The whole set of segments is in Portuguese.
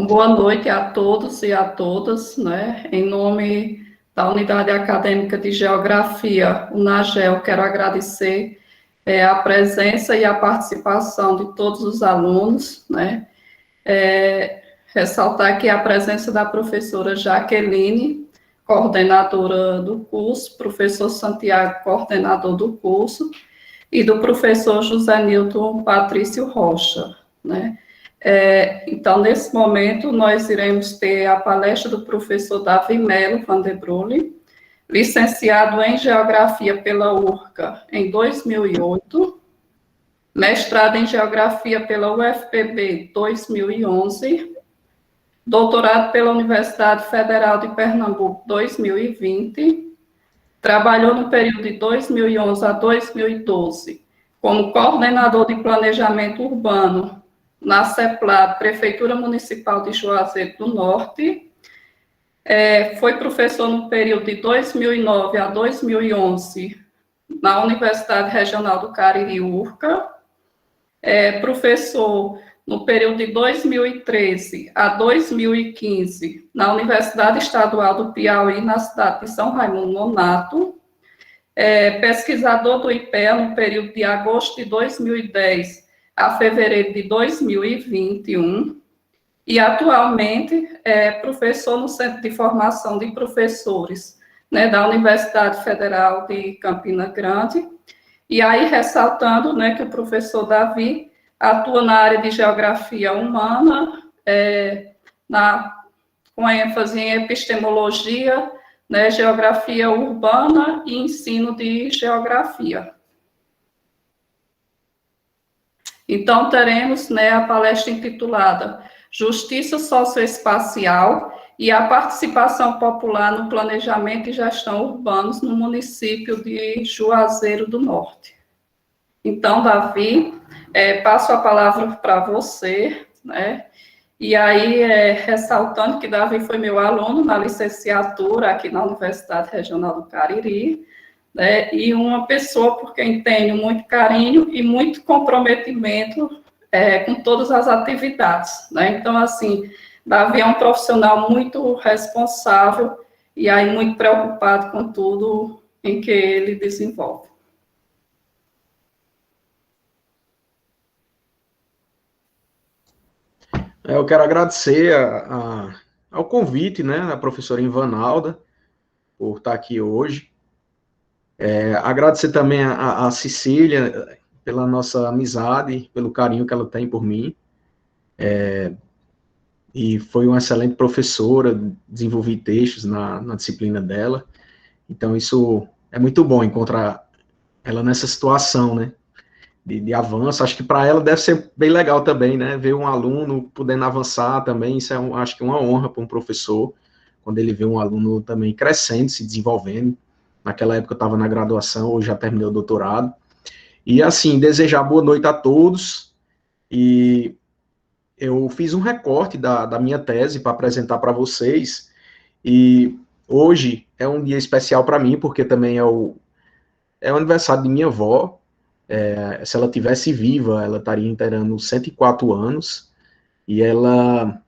Então, boa noite a todos e a todas, né? Em nome da Unidade Acadêmica de Geografia, UNAGEL, quero agradecer a presença e a participação de todos os alunos, né? Ressaltar aqui a presença da professora Jaqueline, coordenadora do curso, professor Santiago, coordenador do curso, e do professor José Nilton Patrício Rocha, né? Então, nesse momento, nós iremos ter a palestra do professor Davi Melo Van de Brule, licenciado em Geografia pela URCA em 2008, mestrado em Geografia pela UFPB 2011, doutorado pela Universidade Federal de Pernambuco 2020, trabalhou no período de 2011 a 2012 como coordenador de planejamento urbano na CEPLAD, Prefeitura Municipal de Juazeiro do Norte. Foi professor no período de 2009 a 2011 na Universidade Regional do Cariri, URCA. Professor no período de 2013 a 2015 na Universidade Estadual do Piauí, na cidade de São Raimundo Nonato. Pesquisador do IPEA no período de agosto de 2010 a fevereiro de 2021, e atualmente é professor no Centro de Formação de Professores, né, da Universidade Federal de Campina Grande. E aí, ressaltando, né, que o professor Davi atua na área de Geografia Humana, com ênfase em Epistemologia, né, Geografia Urbana e Ensino de Geografia. Então, teremos, né, a palestra intitulada Justiça Socioespacial e a Participação Popular no Planejamento e Gestão Urbanos no município de Juazeiro do Norte. Então, Davi, passo a palavra para você, né? E aí, ressaltando que Davi foi meu aluno na licenciatura aqui na Universidade Regional do Cariri, né, e uma pessoa por quem tenho muito carinho e muito comprometimento com todas as atividades, né? Então, assim, Davi é um profissional muito responsável e aí muito preocupado com tudo em que ele desenvolve. Eu quero agradecer ao convite, né, da professora Ivanalda, por estar aqui hoje. Agradecer também a Cecília pela nossa amizade, pelo carinho que ela tem por mim. E foi uma excelente professora, desenvolvi textos na disciplina dela. Então, isso é muito bom encontrar ela nessa situação, né, de avanço. Acho que para ela deve ser bem legal também, né, ver um aluno podendo avançar também. Isso acho que é uma honra para um professor, quando ele vê um aluno também crescendo, se desenvolvendo. Naquela época eu estava na graduação, hoje já terminei o doutorado. E, assim, desejar boa noite a todos. E eu fiz um recorte da minha tese para apresentar para vocês. E hoje é um dia especial para mim, porque também é o aniversário de minha avó. Se ela tivesse viva, ela estaria inteirando 104 anos. E ela...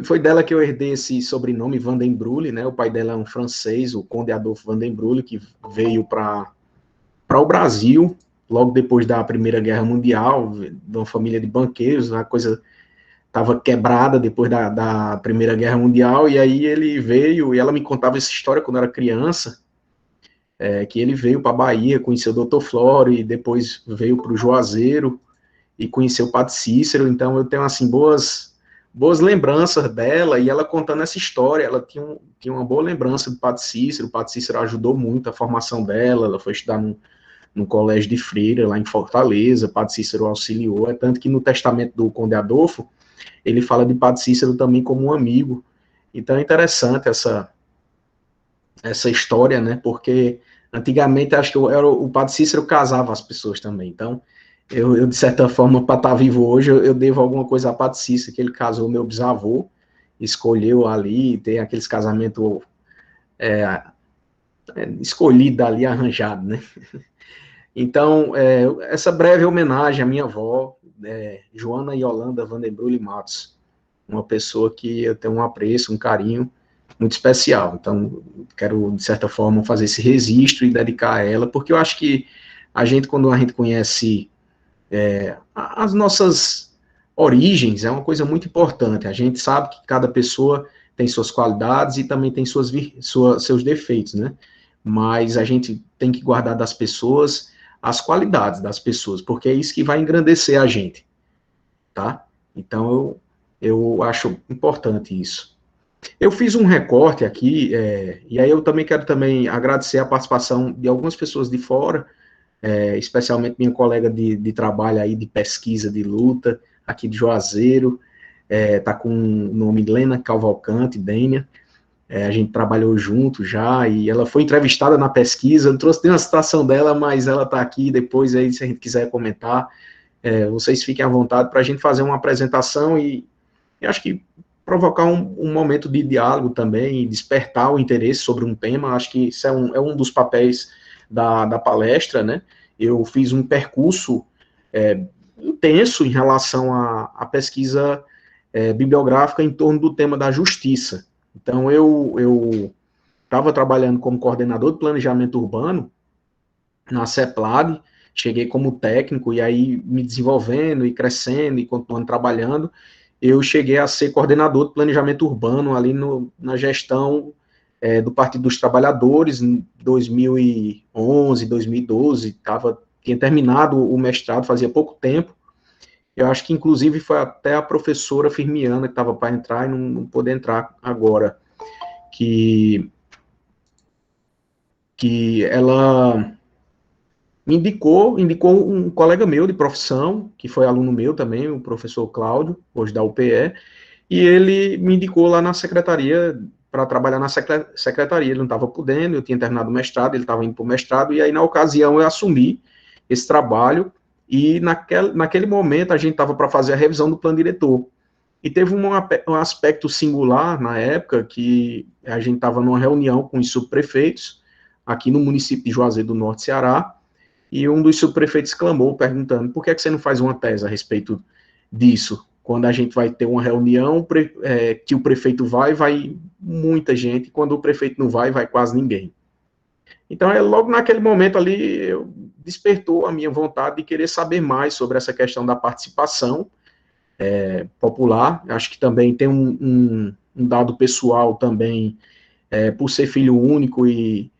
Foi dela que eu herdei esse sobrenome, Van den Brule, né? O pai dela é um francês, o Conde Adolphe Van den Brule, que veio para o Brasil, logo depois da Primeira Guerra Mundial, de uma família de banqueiros. A coisa estava quebrada depois da Primeira Guerra Mundial, e aí ele veio, e ela me contava essa história quando eu era criança, que ele veio para a Bahia, conheceu o Dr. Floro, e depois veio para o Juazeiro, e conheceu o Padre Cícero. Então eu tenho, assim, boas lembranças dela, e ela contando essa história. Ela tinha uma boa lembrança do Padre Cícero. O Padre Cícero ajudou muito a formação dela. Ela foi estudar no colégio de freira, lá em Fortaleza. O Padre Cícero auxiliou, tanto que no testamento do Conde Adolfo, ele fala de Padre Cícero também como um amigo. Então é interessante essa história, né, porque antigamente, acho que o Padre Cícero casava as pessoas também. Então, eu de certa forma, para estar vivo hoje, eu devo alguma coisa a Padre Cícero, que ele casou meu bisavô, escolheu ali, tem aqueles casamentos escolhido ali, arranjado, né? Então, essa breve homenagem à minha avó, Joana Yolanda Van den Brule Matos. uma pessoa que eu tenho um apreço, um carinho muito especial. Então, quero, de certa forma, fazer esse registro e dedicar a ela, porque eu acho que quando a gente conhece as nossas origens, é uma coisa muito importante. A gente sabe que cada pessoa tem suas qualidades e também tem seus defeitos, né? Mas a gente tem que guardar das pessoas as qualidades das pessoas, porque é isso que vai engrandecer a gente, tá? Então, eu acho importante isso. Eu fiz um recorte aqui, e aí eu também quero também agradecer a participação de algumas pessoas de fora, especialmente minha colega de trabalho aí, de pesquisa, de luta, aqui de Juazeiro, tá com o nome Lena Cavalcante, Dênia, a gente trabalhou junto já, e ela foi entrevistada na pesquisa, eu trouxe uma citação dela, mas ela está aqui, depois aí, se a gente quiser comentar, vocês fiquem à vontade para a gente fazer uma apresentação e acho que provocar um momento de diálogo também, e despertar o interesse sobre um tema, acho que isso é um dos papéis da palestra, né? Eu fiz um percurso intenso em relação à pesquisa bibliográfica em torno do tema da justiça. Então, eu estava trabalhando como coordenador de planejamento urbano na CEPLAD, cheguei como técnico, e aí me desenvolvendo e crescendo e continuando trabalhando, eu cheguei a ser coordenador de planejamento urbano ali na gestão do Partido dos Trabalhadores, em 2011, 2012, tinha terminado o mestrado fazia pouco tempo. Eu acho que, inclusive, foi até a professora Firmiana que estava para entrar e não poder entrar agora, que ela me indicou um colega meu de profissão, que foi aluno meu também, o professor Cláudio, hoje da UPE, e ele me indicou lá na secretaria, para trabalhar na secretaria. Ele não estava podendo, eu tinha terminado o mestrado, ele estava indo para o mestrado, e aí, na ocasião, eu assumi esse trabalho, e naquele momento a gente estava para fazer a revisão do plano diretor. E teve um aspecto singular na época, que a gente estava numa reunião com os subprefeitos, aqui no município de Juazeiro do Norte, Ceará, e um dos subprefeitos clamou, perguntando: por que você não faz uma tese a respeito disso? Quando a gente vai ter uma reunião, que o prefeito vai muita gente, quando o prefeito não vai quase ninguém. Então, logo naquele momento ali, despertou a minha vontade de querer saber mais sobre essa questão da participação popular. Acho que também tem um dado pessoal também, por ser filho único, e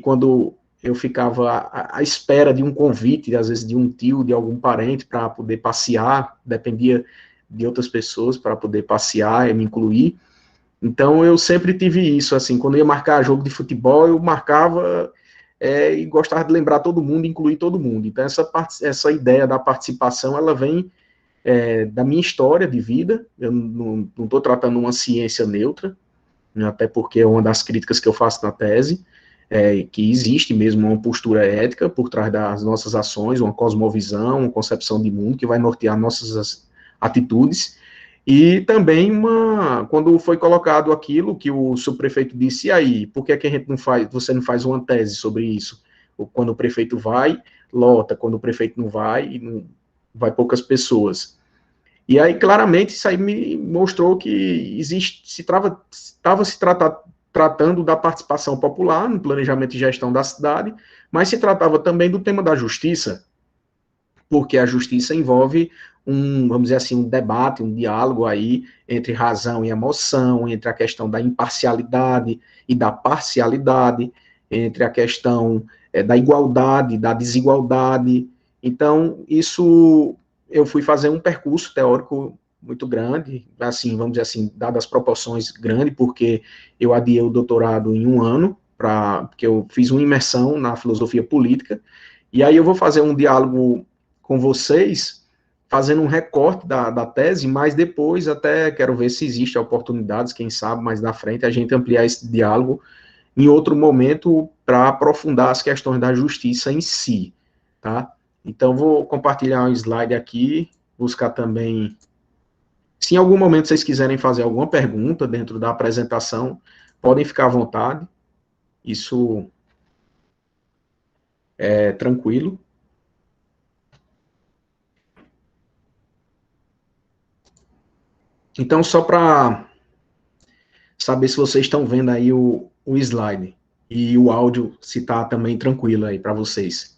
quando eu ficava à espera de um convite, às vezes de um tio, de algum parente, para poder passear, dependia de outras pessoas para poder passear e me incluir. Então, eu sempre tive isso, assim, quando eu ia marcar jogo de futebol, eu marcava e gostava de lembrar todo mundo, incluir todo mundo. Então, essa ideia da participação, ela vem da minha história de vida. Eu não estou tratando uma ciência neutra, né, até porque é uma das críticas que eu faço na tese, que existe mesmo uma postura ética por trás das nossas ações, uma cosmovisão, uma concepção de mundo que vai nortear nossas atitudes. E também quando foi colocado aquilo que o subprefeito disse: e aí, por que, é que a gente você não faz uma tese sobre isso? Quando o prefeito vai, lota; quando o prefeito não vai, não vai poucas pessoas. E aí, claramente, isso aí me mostrou que estava se tratando da participação popular no planejamento e gestão da cidade, mas se tratava também do tema da justiça, porque a justiça envolve vamos dizer assim, um debate, um diálogo aí entre razão e emoção, entre a questão da imparcialidade e da parcialidade, entre a questão da igualdade, da desigualdade. Então, isso, eu fui fazer um percurso teórico muito grande, assim, vamos dizer assim, dadas as proporções grandes, porque eu adiei o doutorado em um ano, porque eu fiz uma imersão na filosofia política, e aí eu vou fazer um diálogo com vocês, fazendo um recorte da tese, mas depois até quero ver se existe oportunidades, quem sabe mais na frente, a gente ampliar esse diálogo em outro momento para aprofundar as questões da justiça em si, tá? Então, vou compartilhar um slide aqui, buscar também. Se em algum momento vocês quiserem fazer alguma pergunta dentro da apresentação, podem ficar à vontade, isso é tranquilo. Então, só para saber se vocês estão vendo aí o slide e o áudio, se está também tranquilo aí para vocês.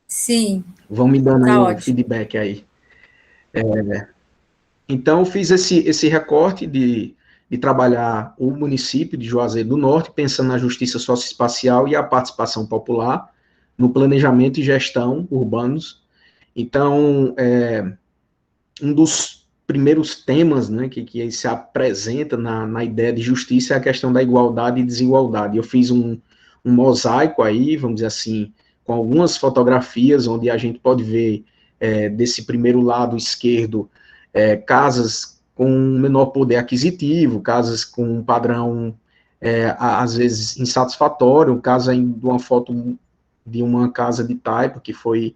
Sim. Vão me dando aí Tá um ótimo. feedback aí. Então, eu fiz esse recorte de trabalhar o município de Juazeiro do Norte, pensando na justiça socioespacial e a participação popular no planejamento e gestão urbanos. Então, um dos primeiros temas, né, que se apresenta na ideia de justiça é a questão da igualdade e desigualdade. Eu fiz um mosaico aí, vamos dizer assim, com algumas fotografias, onde a gente pode ver, desse primeiro lado esquerdo, casas com menor poder aquisitivo, casas com um padrão, às vezes, insatisfatório, caso de uma foto de uma casa de Taipa que foi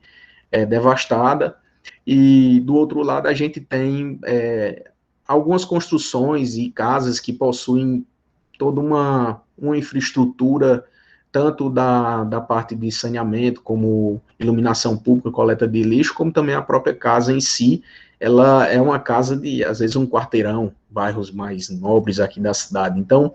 devastada, e do outro lado a gente tem algumas construções e casas que possuem toda uma infraestrutura, tanto da parte de saneamento, como iluminação pública, coleta de lixo, como também a própria casa em si. Ela é uma casa de, às vezes, um quarteirão, bairros mais nobres aqui da cidade. Então,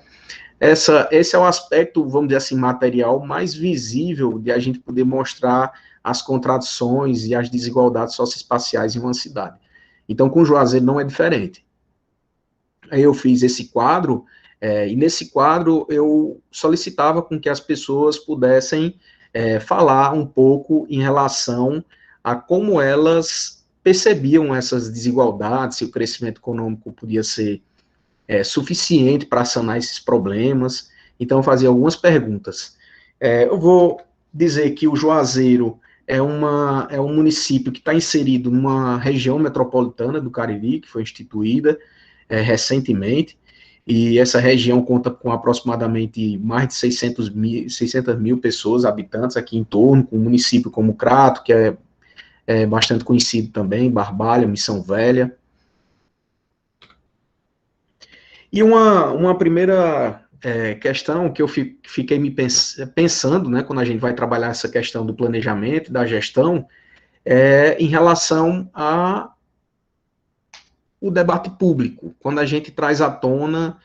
esse é o aspecto, vamos dizer assim, material mais visível de a gente poder mostrar as contradições e as desigualdades socioespaciais em uma cidade. Então, com Juazeiro não é diferente. Aí eu fiz esse quadro, e nesse quadro eu solicitava com que as pessoas pudessem falar um pouco em relação a como elas percebiam essas desigualdades, se o crescimento econômico podia ser suficiente para sanar esses problemas. Então, eu fazia algumas perguntas. Eu vou dizer que o Juazeiro é um município que está inserido numa região metropolitana do Cariri, que foi instituída recentemente, e essa região conta com aproximadamente mais de 600 mil pessoas, habitantes aqui em torno, com um município como Crato, que é bastante conhecido também, Barbalha, Missão Velha. E uma primeira questão que eu fiquei pensando, né, quando a gente vai trabalhar essa questão do planejamento, da gestão, em relação ao debate público, quando a gente traz à tona,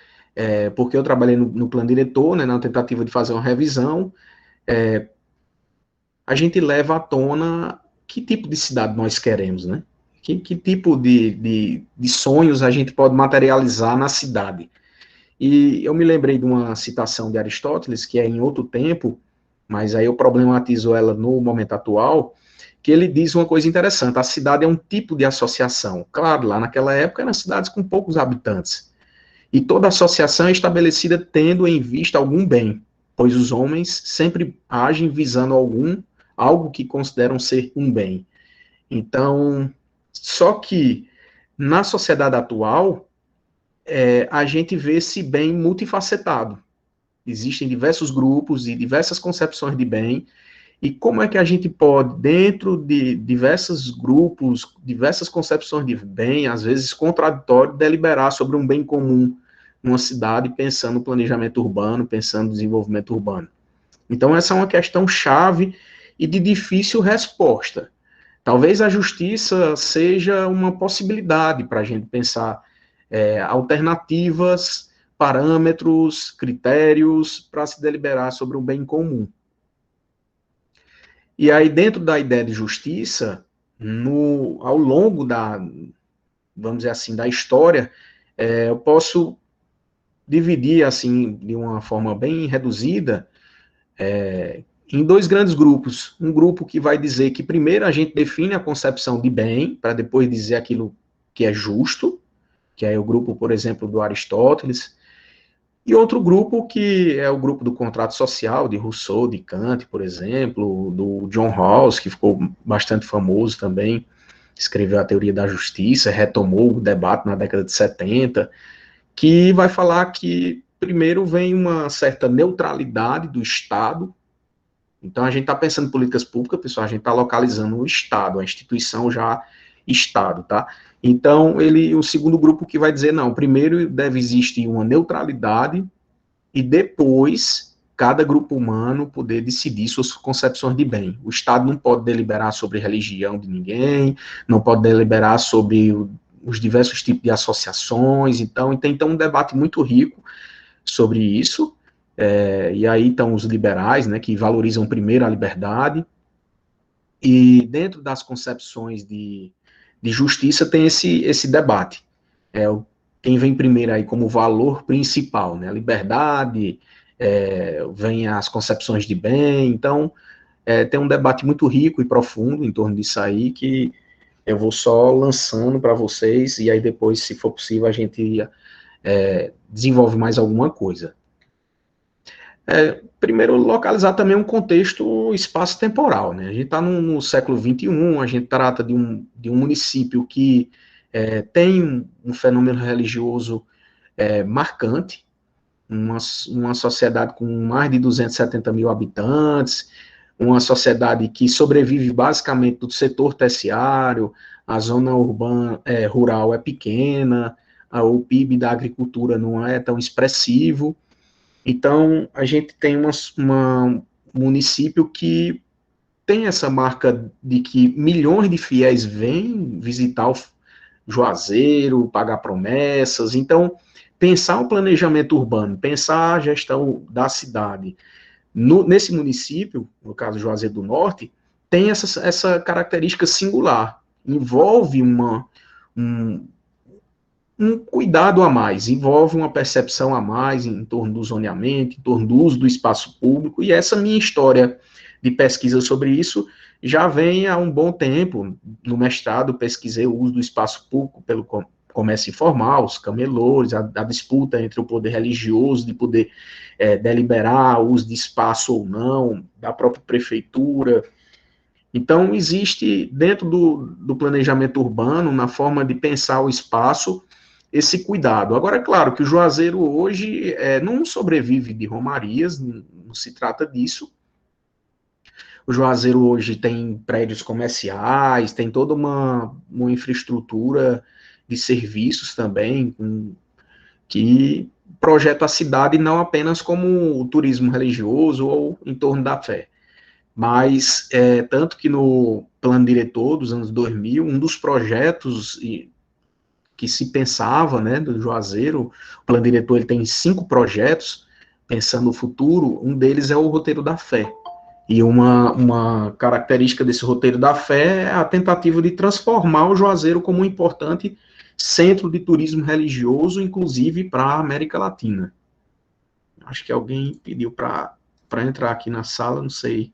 porque eu trabalhei no plano diretor, né, na tentativa de fazer uma revisão, a gente leva à tona que tipo de cidade nós queremos, né? Que tipo de sonhos a gente pode materializar na cidade. E eu me lembrei de uma citação de Aristóteles, que é em outro tempo, mas aí eu problematizo ela no momento atual, que ele diz uma coisa interessante: a cidade é um tipo de associação. Claro, lá naquela época eram cidades com poucos habitantes. E toda associação é estabelecida tendo em vista algum bem, pois os homens sempre agem visando algo que consideram ser um bem. Então, só que na sociedade atual, a gente vê esse bem multifacetado. Existem diversos grupos e diversas concepções de bem, e como é que a gente pode, dentro de diversos grupos, diversas concepções de bem, às vezes contraditório, deliberar sobre um bem comum numa cidade, pensando no planejamento urbano, pensando no desenvolvimento urbano. Então, essa é uma questão chave e de difícil resposta. Talvez a justiça seja uma possibilidade para a gente pensar alternativas, parâmetros, critérios para se deliberar sobre o bem comum. E aí, dentro da ideia de justiça, ao longo vamos dizer assim, da história, eu posso dividir, assim, de uma forma bem reduzida, em dois grandes grupos. Um grupo que vai dizer que primeiro a gente define a concepção de bem, para depois dizer aquilo que é justo, que é o grupo, por exemplo, do Aristóteles, e outro grupo que é o grupo do contrato social, de Rousseau, de Kant, por exemplo, do John Rawls, que ficou bastante famoso também, escreveu a teoria da justiça, retomou o debate na década de 70, que vai falar que primeiro vem uma certa neutralidade do Estado. Então a gente está pensando em políticas públicas, pessoal, a gente está localizando o Estado, a instituição já Estado, tá? Então, o segundo grupo que vai dizer, não, primeiro deve existir uma neutralidade e depois cada grupo humano poder decidir suas concepções de bem. O Estado não pode deliberar sobre religião de ninguém, não pode deliberar sobre o os diversos tipos de associações, então tem um debate muito rico sobre isso, e aí estão os liberais, né, que valorizam primeiro a liberdade, e dentro das concepções de justiça tem esse debate, quem vem primeiro aí como valor principal, né, a liberdade, vem as concepções de bem, então tem um debate muito rico e profundo em torno disso aí, que eu vou só lançando para vocês, e aí depois, se for possível, a gente desenvolve mais alguma coisa. Primeiro, localizar também um contexto espaço-temporal, né? A gente está no século XXI, a gente trata de um município que tem um fenômeno religioso marcante, uma sociedade com mais de 270 mil habitantes, uma sociedade que sobrevive basicamente do setor terciário, a zona urbana, rural é pequena, o PIB da agricultura não é tão expressivo, então a gente tem um município que tem essa marca de que milhões de fiéis vêm visitar o Juazeiro, pagar promessas, então pensar o planejamento urbano, pensar a gestão da cidade, nesse município, no caso Juazeiro do Norte, tem essa característica singular, envolve um cuidado a mais, envolve uma percepção a mais em torno do zoneamento, em torno do uso do espaço público, e essa minha história de pesquisa sobre isso já vem há um bom tempo. No mestrado, pesquisei o uso do espaço público pelo comércio informal, os camelores, a disputa entre o poder religioso de poder deliberar o uso de espaço ou não, da própria prefeitura. Então, existe dentro do planejamento urbano, na forma de pensar o espaço, esse cuidado. Agora, é claro que o Juazeiro hoje não sobrevive de romarias, não se trata disso. O Juazeiro hoje tem prédios comerciais, tem toda uma infraestrutura de serviços também, que projeta a cidade não apenas como o turismo religioso ou em torno da fé, mas tanto que no plano diretor dos anos 2000, um dos projetos que se pensava, né, do Juazeiro, o plano diretor ele tem 5 projetos, pensando no futuro, um deles é o roteiro da fé. E uma característica desse roteiro da fé é a tentativa de transformar o Juazeiro como um importante centro de turismo religioso, inclusive para a América Latina. Acho que alguém pediu para entrar aqui na sala, não sei.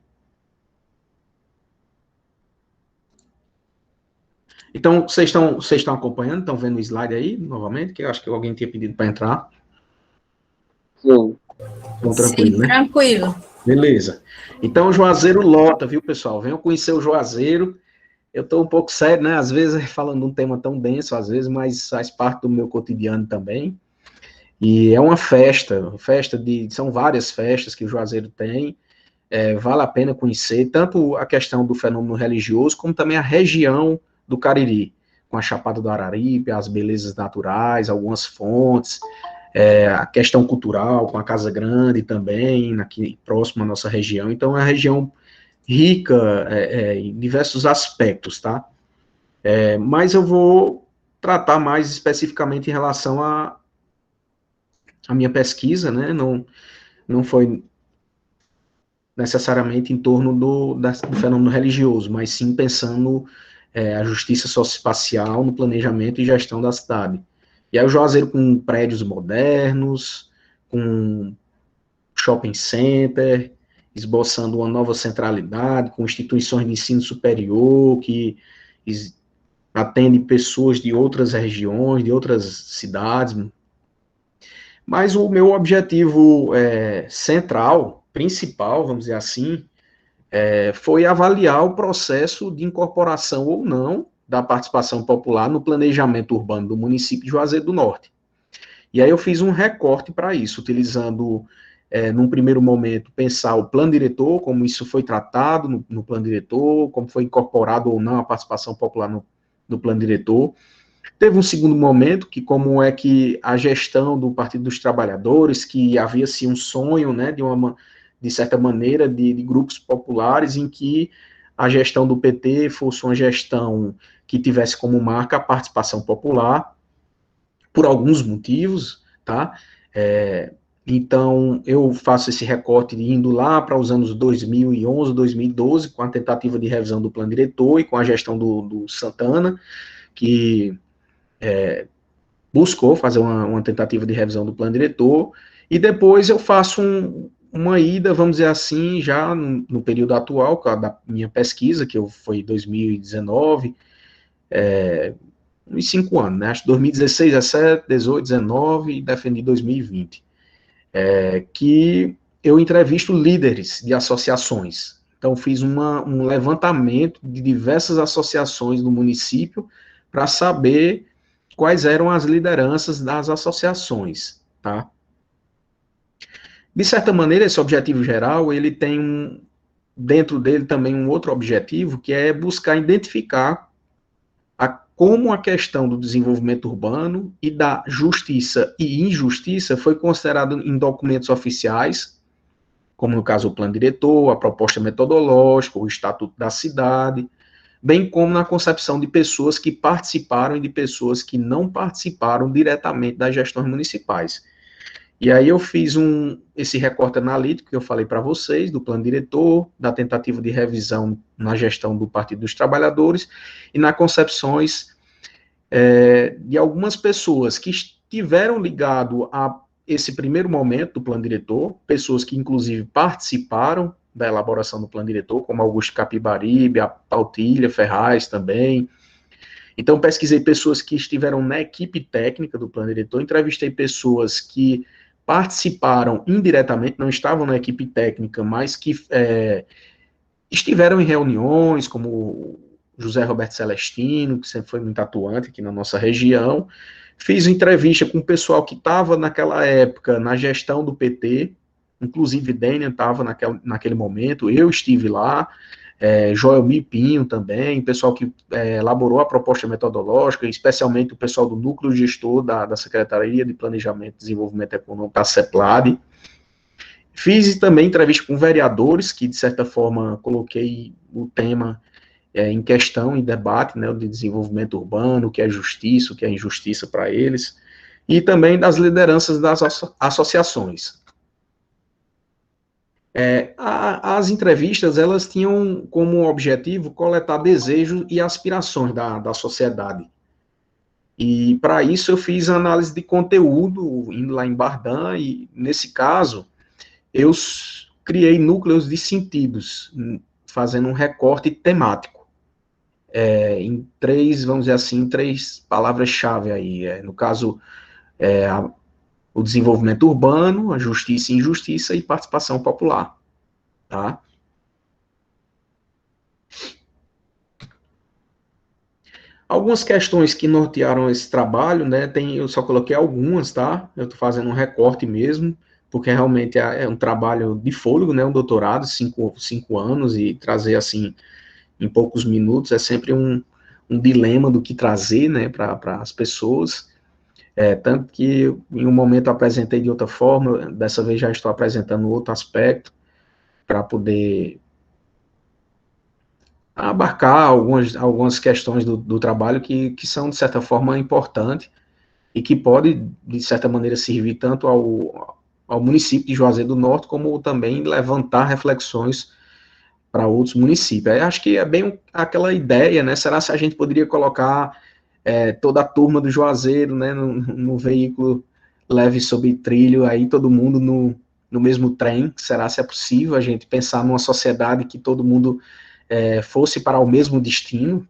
Então, vocês estão acompanhando? Estão vendo o slide aí, novamente? Que eu acho que alguém tinha pedido para entrar. Sim. Então, tranquilo, Sim, né? tranquilo. Beleza. Então, o Juazeiro lota, viu, pessoal? Venham conhecer o Juazeiro. Eu estou um pouco sério, né? Às vezes falando de um tema tão denso, às vezes, mas faz parte do meu cotidiano também. E é uma festa são várias festas que o Juazeiro tem. Vale a pena conhecer, tanto a questão do fenômeno religioso, como também a região do Cariri, com a Chapada do Araripe, as belezas naturais, algumas fontes, a questão cultural, com a Casa Grande também, aqui próximo à nossa região. Então, é uma região rica em diversos aspectos, tá? Mas eu vou tratar mais especificamente em relação à minha pesquisa, né? Não foi necessariamente em torno do fenômeno religioso, mas sim pensando a justiça socioespacial no planejamento e gestão da cidade. E aí o Juazeiro com prédios modernos, com shopping center, esboçando uma nova centralidade, com instituições de ensino superior que atendem pessoas de outras regiões, de outras cidades. Mas o meu objetivo central, principal, vamos dizer assim, foi avaliar o processo de incorporação ou não da participação popular no planejamento urbano do município de Juazeiro do Norte. E aí eu fiz um recorte para isso, utilizando, num primeiro momento, pensar o plano diretor, como isso foi tratado no plano diretor, como foi incorporado ou não a participação popular no plano diretor. Teve um segundo momento, que como é que a gestão do Partido dos Trabalhadores, que havia-se um sonho, né, de certa maneira, de grupos populares, em que a gestão do PT fosse uma gestão que tivesse como marca a participação popular, por alguns motivos, tá? Então, eu faço esse recorte indo lá para os anos 2011, 2012, com a tentativa de revisão do plano diretor e com a gestão do Santana, que buscou fazer uma tentativa de revisão do plano diretor, e depois eu faço uma ida, vamos dizer assim, já no período atual, da minha pesquisa, que foi 2019, uns 5 anos, né? Acho que 2016, 17, 18, 19 e defendi 2020. Que eu entrevisto líderes de associações. Então, fiz um levantamento de diversas associações do município para saber quais eram as lideranças das associações, tá? De certa maneira, esse objetivo geral, ele tem dentro dele também um outro objetivo, que é buscar identificar como a questão do desenvolvimento urbano e da justiça e injustiça foi considerado em documentos oficiais, como no caso o plano diretor, a proposta metodológica, o estatuto da cidade, bem como na concepção de pessoas que participaram e de pessoas que não participaram diretamente das gestões municipais. E aí eu fiz esse recorte analítico que eu falei para vocês, do plano diretor, da tentativa de revisão na gestão do Partido dos Trabalhadores, e nas concepções de algumas pessoas que estiveram ligado a esse primeiro momento do plano diretor, pessoas que inclusive participaram da elaboração do plano diretor, como Augusto Capibaribe, a Pautília Ferraz também. Então, pesquisei pessoas que estiveram na equipe técnica do plano diretor, entrevistei pessoas que participaram indiretamente, não estavam na equipe técnica, mas que estiveram em reuniões, como José Roberto Celestino, que sempre foi muito atuante aqui na nossa região. Fiz entrevista com o pessoal que estava naquela época na gestão do PT, inclusive Dênia estava naquele momento, eu estive lá, Joelmir Pinho também, pessoal que elaborou a proposta metodológica, especialmente o pessoal do núcleo gestor da Secretaria de Planejamento e Desenvolvimento Econômico, da CEPLAD. Fiz também entrevista com vereadores, que de certa forma coloquei o tema em questão, em debate, né, de desenvolvimento urbano, o que é justiça, o que é injustiça para eles, e também das lideranças das associações. As entrevistas, elas tinham como objetivo coletar desejos e aspirações da sociedade. E, para isso, eu fiz análise de conteúdo, indo lá em Bardã, e, nesse caso, eu criei núcleos de sentidos, fazendo um recorte temático, em três, vamos dizer assim, três palavras-chave aí. No caso, o desenvolvimento urbano, a justiça e injustiça e participação popular, tá? Algumas questões que nortearam esse trabalho, né, eu só coloquei algumas, tá? Eu estou fazendo um recorte mesmo, porque realmente é um trabalho de fôlego, né, um doutorado, 5 anos, e trazer, assim, em poucos minutos, é sempre um dilema do que trazer, né, para as pessoas. Tanto que em um momento eu apresentei de outra forma, dessa vez já estou apresentando outro aspecto, para poder abarcar algumas questões do trabalho que são, de certa forma, importantes e que pode, de certa maneira, servir tanto ao município de Juazeiro do Norte, como também levantar reflexões para outros municípios. Eu acho que é bem aquela ideia, né? Será se a gente poderia colocar toda a turma do Juazeiro, né, no veículo leve sobre trilho, aí todo mundo no mesmo trem? Será se é possível a gente pensar numa sociedade que todo mundo fosse para o mesmo destino?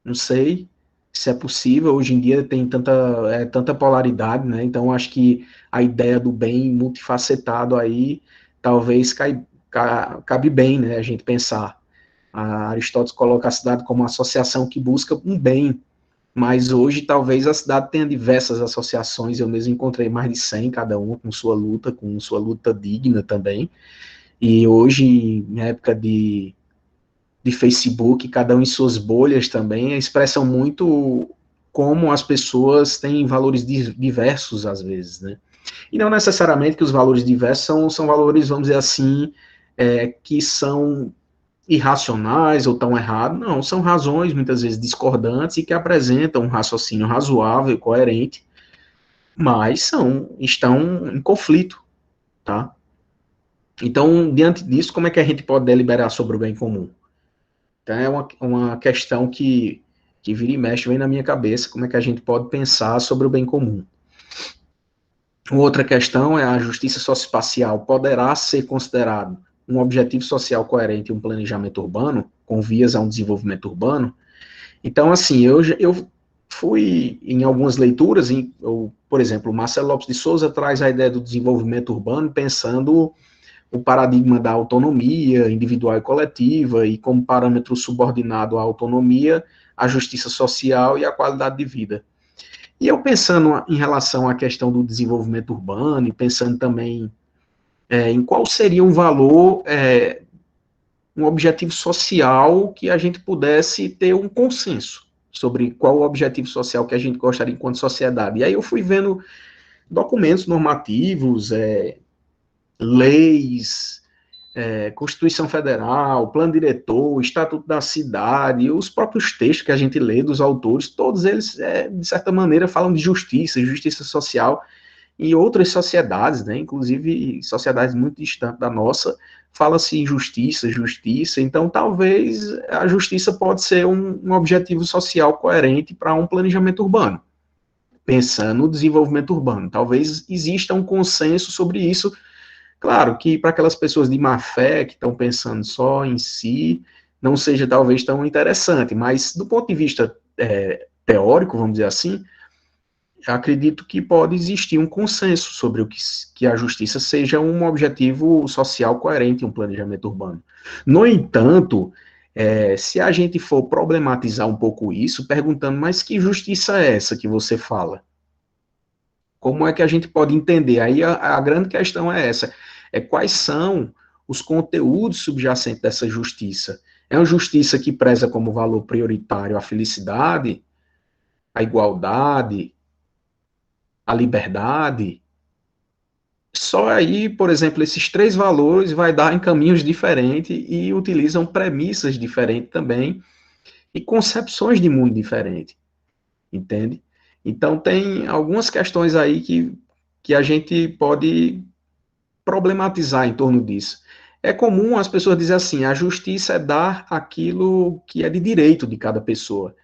Não sei se é possível. Hoje em dia tem tanta polaridade, né? Então acho que a ideia do bem multifacetado aí talvez cabe bem, né, a gente pensar. Aristóteles coloca a cidade como uma associação que busca um bem, mas hoje talvez a cidade tenha diversas associações. Eu mesmo encontrei mais de 100, cada uma com sua luta digna também. E hoje, na época de Facebook, cada um em suas bolhas também, expressam muito como as pessoas têm valores diversos às vezes, né? E não necessariamente que os valores diversos são valores, vamos dizer assim, que são irracionais ou tão erradas, não, são razões muitas vezes discordantes e que apresentam um raciocínio razoável e coerente, mas estão em conflito, tá? Então, diante disso, como é que a gente pode deliberar sobre o bem comum? Então, é uma questão que vira e mexe, vem na minha cabeça, como é que a gente pode pensar sobre o bem comum. Outra questão é a justiça socioespacial poderá ser considerado um objetivo social coerente e um planejamento urbano, com vias a um desenvolvimento urbano. Então, assim, eu fui em algumas leituras, por exemplo, o Marcelo Lopes de Souza traz a ideia do desenvolvimento urbano pensando o paradigma da autonomia individual e coletiva e como parâmetro subordinado à autonomia, a justiça social e a qualidade de vida. E eu pensando em relação à questão do desenvolvimento urbano e pensando também em qual seria um valor, um objetivo social que a gente pudesse ter um consenso sobre qual o objetivo social que a gente gostaria enquanto sociedade. E aí eu fui vendo documentos normativos, leis, Constituição Federal, Plano Diretor, Estatuto da Cidade, os próprios textos que a gente lê dos autores, todos eles, de certa maneira, falam de justiça social, e outras sociedades, né, inclusive sociedades muito distantes da nossa, fala-se em justiça, então talvez a justiça pode ser um objetivo social coerente para um planejamento urbano, pensando no desenvolvimento urbano. Talvez exista um consenso sobre isso. Claro que para aquelas pessoas de má fé, que estão pensando só em si, não seja talvez tão interessante, mas do ponto de vista teórico, vamos dizer assim, acredito que pode existir um consenso sobre o que a justiça seja um objetivo social coerente em um planejamento urbano. No entanto, se a gente for problematizar um pouco isso, perguntando, mas que justiça é essa que você fala? Como é que a gente pode entender? Aí a grande questão é essa, quais são os conteúdos subjacentes dessa justiça? É uma justiça que preza como valor prioritário a felicidade, a igualdade, a liberdade? Só aí, por exemplo, esses três valores vai dar em caminhos diferentes e utilizam premissas diferentes também e concepções de mundo diferentes, entende? Então, tem algumas questões aí que a gente pode problematizar em torno disso. É comum as pessoas dizerem assim, a justiça é dar aquilo que é de direito de cada pessoa.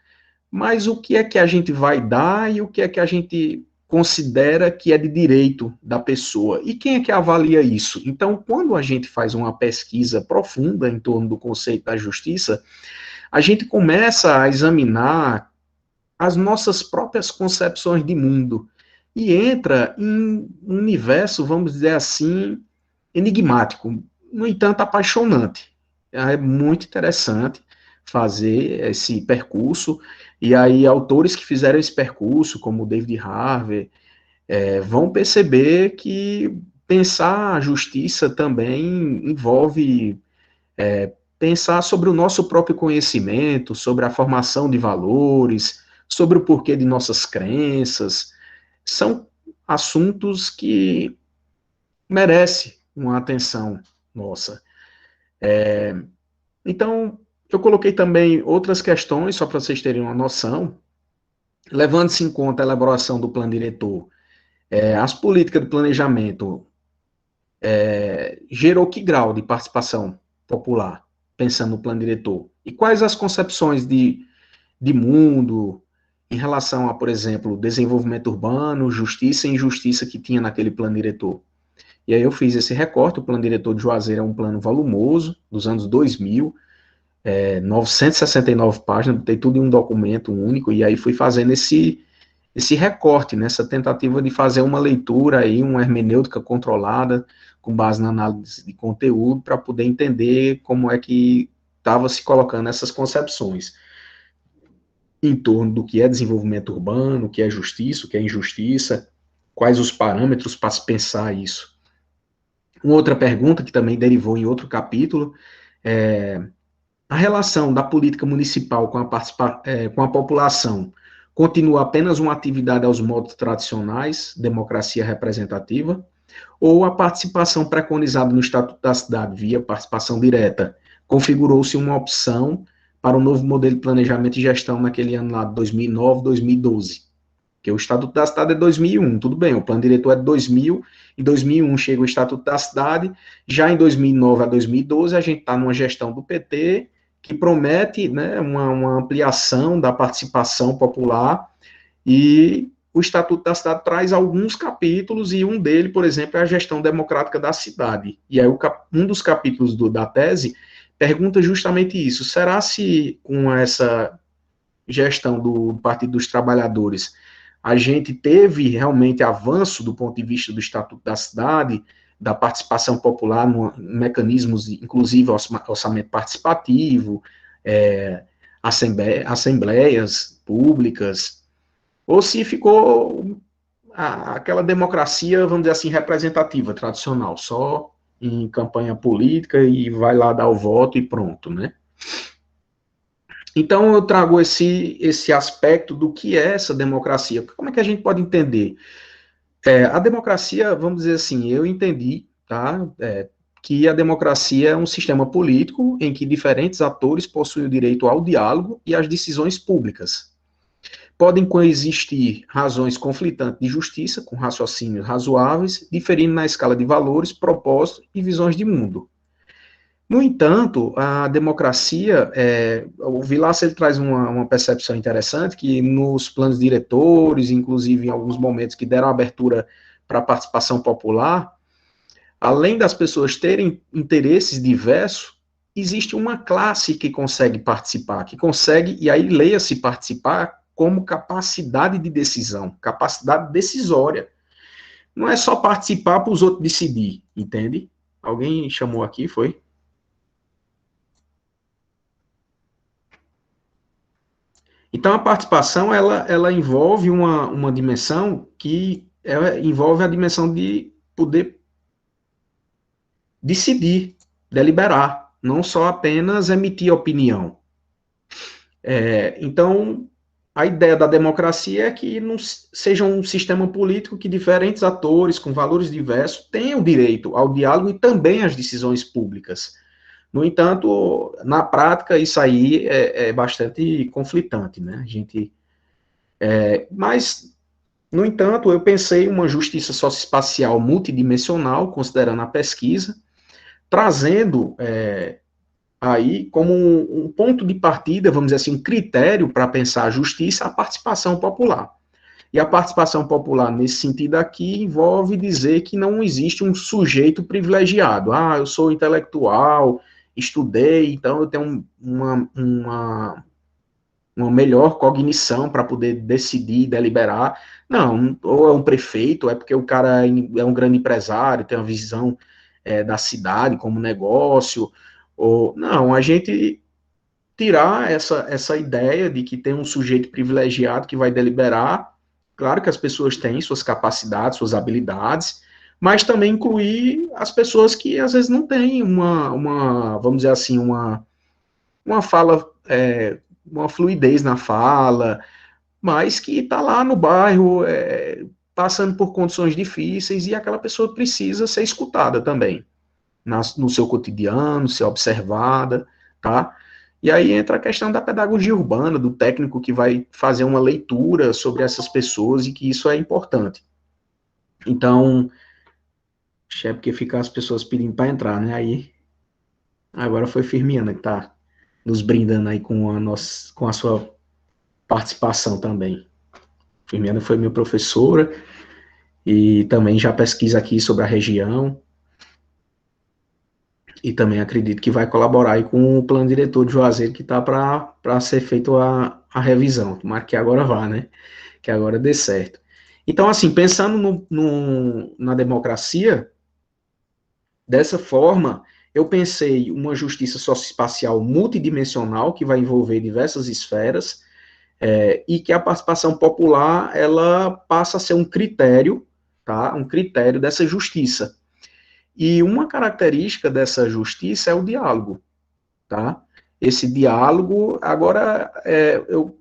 Mas o que é que a gente vai dar e o que é que a gente considera que é de direito da pessoa? E quem é que avalia isso? Então, quando a gente faz uma pesquisa profunda em torno do conceito da justiça, a gente começa a examinar as nossas próprias concepções de mundo e entra em um universo, vamos dizer assim, enigmático, no entanto apaixonante. É muito interessante fazer esse percurso, e aí autores que fizeram esse percurso, como David Harvey, vão perceber que pensar a justiça também envolve pensar sobre o nosso próprio conhecimento, sobre a formação de valores, sobre o porquê de nossas crenças. São assuntos que merecem uma atenção nossa. Então, eu coloquei também outras questões, só para vocês terem uma noção, levando-se em conta a elaboração do plano diretor, as políticas de planejamento gerou que grau de participação popular, pensando no plano diretor? E quais as concepções de mundo em relação a, por exemplo, desenvolvimento urbano, justiça e injustiça que tinha naquele plano diretor? E aí eu fiz esse recorte. O plano diretor de Juazeiro é um plano volumoso, dos anos 2000, 969 páginas, botei tudo em um documento único, e aí fui fazendo esse recorte, nessa tentativa de fazer uma leitura aí, uma hermenêutica controlada, com base na análise de conteúdo, para poder entender como é que estava se colocando essas concepções em torno do que é desenvolvimento urbano, o que é justiça, o que é injustiça, quais os parâmetros para se pensar isso. Uma outra pergunta, que também derivou em outro capítulo, a relação da política municipal com a população continua apenas uma atividade aos modos tradicionais, democracia representativa, ou a participação preconizada no Estatuto da Cidade via participação direta configurou-se uma opção para um novo modelo de planejamento e gestão naquele ano lá, 2009, 2012. Porque o Estatuto da Cidade é 2001, tudo bem, o plano diretor é de 2000, em 2001 chega o Estatuto da Cidade, já em 2009 a 2012 a gente está numa gestão do PT que promete, né, uma ampliação da participação popular, e o Estatuto da Cidade traz alguns capítulos, e um dele, por exemplo, é a gestão democrática da cidade. E aí um dos capítulos da tese pergunta justamente isso: será se com essa gestão do Partido dos Trabalhadores a gente teve realmente avanço do ponto de vista do Estatuto da Cidade, da participação popular, mecanismos, inclusive orçamento participativo, assembleias públicas, ou se ficou aquela democracia, vamos dizer assim, representativa, tradicional, só em campanha política e vai lá dar o voto e pronto, né? Então eu trago esse aspecto do que é essa democracia. Como é que a gente pode entender? A democracia, vamos dizer assim, eu entendi, tá? Que a democracia é um sistema político em que diferentes atores possuem o direito ao diálogo e às decisões públicas. Podem coexistir razões conflitantes de justiça, com raciocínios razoáveis, diferindo na escala de valores, propósitos e visões de mundo. No entanto, a democracia, o Vilaça ele traz uma percepção interessante, que nos planos diretores, inclusive em alguns momentos que deram abertura para a participação popular, além das pessoas terem interesses diversos, existe uma classe que consegue participar, que consegue, e aí leia-se participar como capacidade de decisão, capacidade decisória. Não é só participar para os outros decidir, entende? Alguém chamou aqui, foi? Então, a participação, ela envolve uma dimensão que envolve a dimensão de poder decidir, deliberar, não só apenas emitir opinião. Então, a ideia da democracia é que não seja um sistema político que diferentes atores com valores diversos tenham direito ao diálogo e também às decisões públicas. No entanto, na prática, isso aí é bastante conflitante, né? Mas, no entanto, eu pensei em uma justiça socioespacial multidimensional, considerando a pesquisa, trazendo aí como um ponto de partida, vamos dizer assim, um critério para pensar a justiça, a participação popular. E a participação popular, nesse sentido aqui, envolve dizer que não existe um sujeito privilegiado. Ah, eu sou intelectual, estudei, então eu tenho uma melhor cognição para poder decidir, deliberar. Não, ou é um prefeito, é porque o cara é um grande empresário, tem uma visão da cidade como negócio, ou não, a gente tirar essa ideia de que tem um sujeito privilegiado que vai deliberar. Claro que as pessoas têm suas capacidades, suas habilidades, mas também incluir as pessoas que às vezes não têm vamos dizer assim, uma fala, uma fluidez na fala, mas que está lá no bairro, passando por condições difíceis, e aquela pessoa precisa ser escutada também, no seu cotidiano, ser observada, tá? E aí entra a questão da pedagogia urbana, do técnico que vai fazer uma leitura sobre essas pessoas, e que isso é importante. Então, é porque fica as pessoas pedindo para entrar, né? Aí, agora foi Firmiana que está nos brindando aí com a sua participação também. Firmiana foi minha professora e também já pesquisa aqui sobre a região, e também acredito que vai colaborar aí com o plano diretor de Juazeiro, que está para ser feito a revisão. Tomara que agora vá, né? Que agora dê certo. Então, assim, pensando na democracia, dessa forma, eu pensei uma justiça socioespacial multidimensional, que vai envolver diversas esferas, e que a participação popular, ela passa a ser um critério, tá? Um critério dessa justiça. E uma característica dessa justiça é o diálogo, tá? Esse diálogo, agora, eu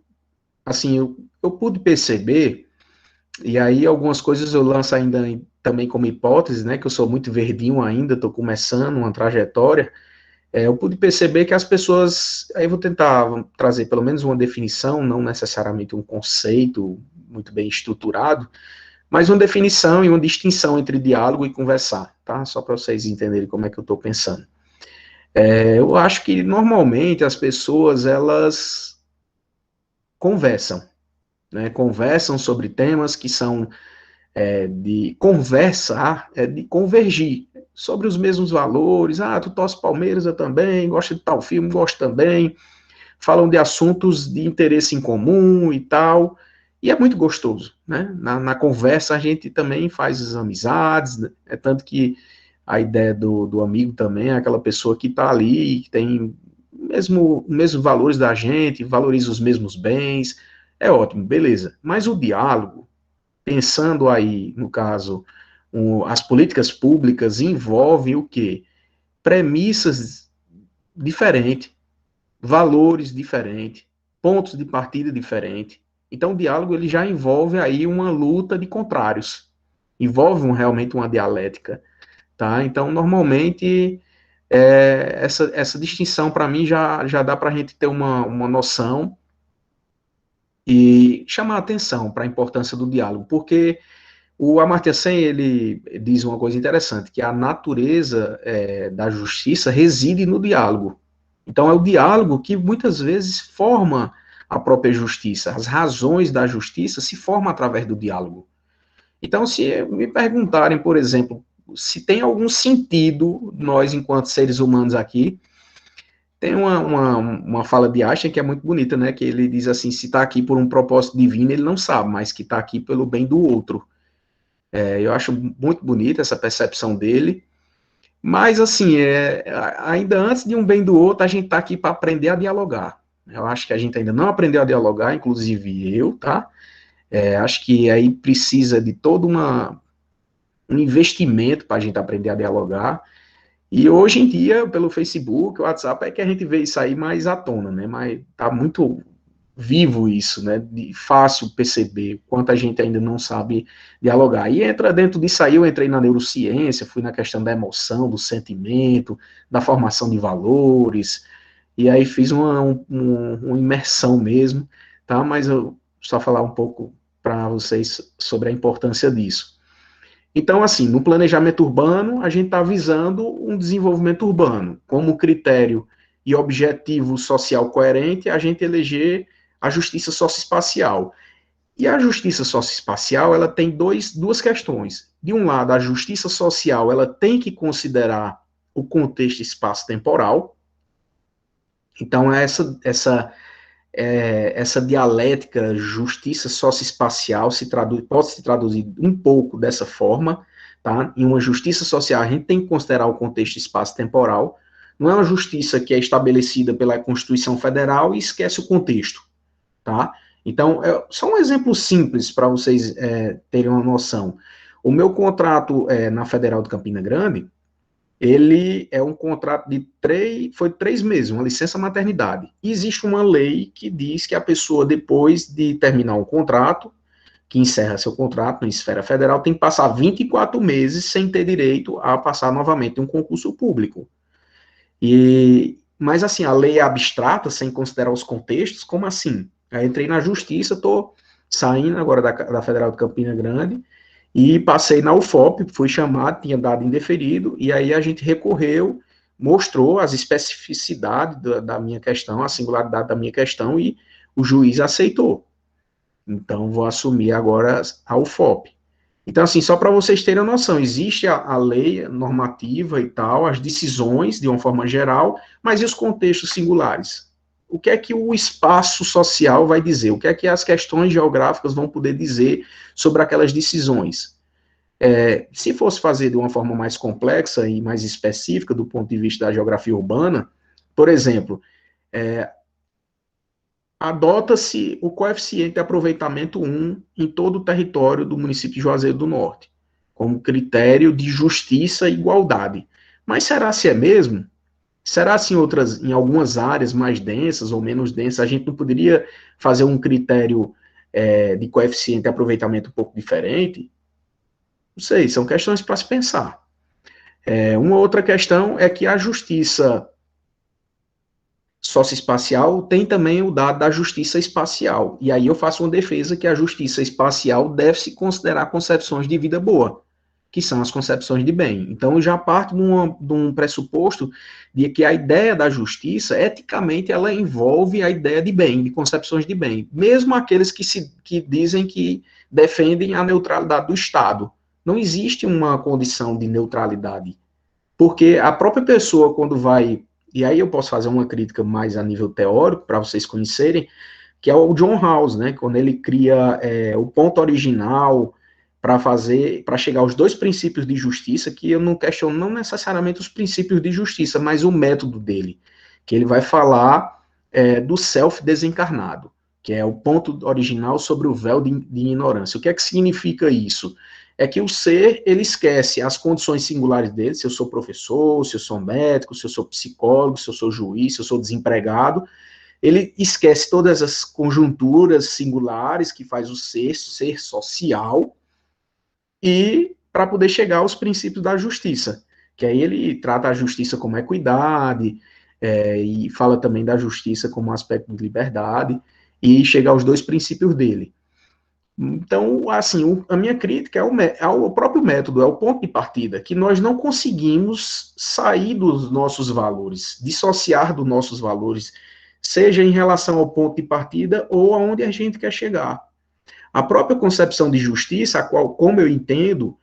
pude perceber, e aí algumas coisas eu lanço ainda também como hipótese, né, que eu sou muito verdinho ainda, estou começando uma trajetória, eu pude perceber que as pessoas, aí eu vou tentar trazer pelo menos uma definição, não necessariamente um conceito muito bem estruturado, mas uma definição e uma distinção entre diálogo e conversar, tá? Só para vocês entenderem como é que eu estou pensando. Eu acho que normalmente as pessoas, elas conversam, né? Conversam sobre temas que são de conversar, de convergir sobre os mesmos valores. Ah, tu torce Palmeiras, eu também, gosto de tal filme, gosto também. Falam de assuntos de interesse em comum e tal, e é muito gostoso, né? Na conversa a gente também faz as amizades, né? É tanto que a ideia do amigo também é aquela pessoa que está ali, que tem mesmo valores da gente, valoriza os mesmos bens, é ótimo, beleza. Mas o diálogo, pensando aí, no caso, as políticas públicas envolvem o quê? Premissas diferentes, valores diferentes, pontos de partida diferentes. Então, o diálogo ele já envolve aí uma luta de contrários, envolve realmente uma dialética, tá? Então, normalmente, essa distinção, para mim, já dá para a gente ter uma noção e chamar a atenção para a importância do diálogo, porque o Amartya Sen, ele diz uma coisa interessante, que a natureza da justiça reside no diálogo. Então, é o diálogo que muitas vezes forma a própria justiça. As razões da justiça se formam através do diálogo. Então, se me perguntarem, por exemplo, se tem algum sentido, nós, enquanto seres humanos aqui, tem uma fala de Einstein que é muito bonita, né? Que ele diz assim, se está aqui por um propósito divino, ele não sabe, mas que está aqui pelo bem do outro. Eu acho muito bonita essa percepção dele, mas assim, ainda antes de um bem do outro, a gente está aqui para aprender a dialogar. Eu acho que a gente ainda não aprendeu a dialogar, inclusive eu, tá? Acho que aí precisa de todo um investimento para a gente aprender a dialogar. E hoje em dia, pelo Facebook, o WhatsApp, é que a gente vê isso aí mais à tona, né? Mas tá muito vivo isso, né? De fácil perceber quanta gente ainda não sabe dialogar. E entra dentro disso aí, eu entrei na neurociência, fui na questão da emoção, do sentimento, da formação de valores, e aí fiz uma imersão mesmo, tá? Mas eu só falar um pouco para vocês sobre a importância disso. Então, assim, no planejamento urbano, a gente está visando um desenvolvimento urbano. Como critério e objetivo social coerente, a gente eleger a justiça socioespacial. E a justiça socioespacial, ela tem duas questões. De um lado, a justiça social, ela tem que considerar o contexto espaço-temporal. Então, essa dialética justiça socioespacial pode se traduzir um pouco dessa forma, tá? Em uma justiça social, a gente tem que considerar o contexto espaço-temporal. Não é uma justiça que é estabelecida pela Constituição Federal e esquece o contexto, tá? Então, só um exemplo simples para vocês terem uma noção. O meu contrato na Federal de Campina Grande, ele é um contrato foi 3 meses, uma licença maternidade. E existe uma lei que diz que a pessoa, depois de terminar um contrato, que encerra seu contrato na esfera federal, tem que passar 24 meses sem ter direito a passar novamente um concurso público. Mas assim, a lei é abstrata, sem considerar os contextos, como assim? Aí entrei na justiça, estou saindo agora da Federal de Campina Grande, e passei na UFOP, fui chamado, tinha dado indeferido, e aí a gente recorreu, mostrou as especificidades da minha questão, a singularidade da minha questão, e o juiz aceitou. Então, vou assumir agora a UFOP. Então, assim, só para vocês terem a noção, existe a lei normativa e tal, as decisões, de uma forma geral, mas e os contextos singulares? O que é que o espaço social vai dizer? O que é que as questões geográficas vão poder dizer sobre aquelas decisões? Se fosse fazer de uma forma mais complexa e mais específica do ponto de vista da geografia urbana, por exemplo, adota-se o coeficiente de aproveitamento 1 em todo o território do município de Juazeiro do Norte, como critério de justiça e igualdade. Mas será se é mesmo? Será se em algumas áreas mais densas ou menos densas, a gente não poderia fazer um critério de coeficiente de aproveitamento um pouco diferente? Não sei, são questões para se pensar. Uma outra questão é que a justiça socioespacial, tem também o dado da justiça espacial. E aí eu faço uma defesa que a justiça espacial deve se considerar concepções de vida boa, que são as concepções de bem. Então, eu já parto de um pressuposto de que a ideia da justiça, eticamente, ela envolve a ideia de bem, de concepções de bem. Mesmo aqueles que dizem que defendem a neutralidade do Estado. Não existe uma condição de neutralidade. Porque a própria pessoa, quando vai... E aí eu posso fazer uma crítica mais a nível teórico, para vocês conhecerem, que é o John Rawls, né? Quando ele cria o ponto original para chegar aos dois princípios de justiça, que eu não questiono não necessariamente os princípios de justiça, mas o método dele, que ele vai falar do self desencarnado, que é o ponto original sobre o véu de ignorância. O que é que significa isso? É que o ser, ele esquece as condições singulares dele, se eu sou professor, se eu sou médico, se eu sou psicólogo, se eu sou juiz, se eu sou desempregado, ele esquece todas as conjunturas singulares que faz o ser social, e para poder chegar aos princípios da justiça, que aí ele trata a justiça como equidade, e fala também da justiça como um aspecto de liberdade, e chega aos dois princípios dele. Então, assim, a minha crítica é ao próprio método, é o ponto de partida, que nós não conseguimos sair dos nossos valores, dissociar dos nossos valores, seja em relação ao ponto de partida ou aonde a gente quer chegar. A própria concepção de justiça, a qual, como eu entendo,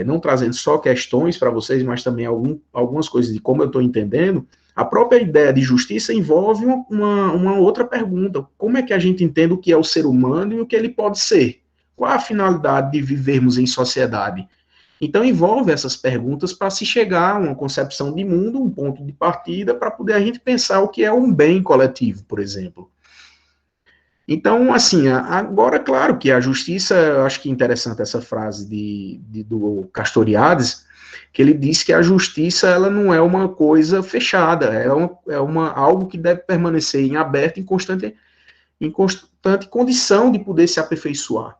não trazendo só questões para vocês, mas também algumas coisas de como eu estou entendendo, a própria ideia de justiça envolve uma outra pergunta. Como é que a gente entende o que é o ser humano e o que ele pode ser? Qual a finalidade de vivermos em sociedade? Então, envolve essas perguntas para se chegar a uma concepção de mundo, um ponto de partida, para poder a gente pensar o que é um bem coletivo, por exemplo. Então, assim, agora, claro que a justiça, eu acho que é interessante essa frase do Castoriadis, que ele diz que a justiça ela não é uma coisa fechada, algo que deve permanecer em aberto, em constante condição de poder se aperfeiçoar.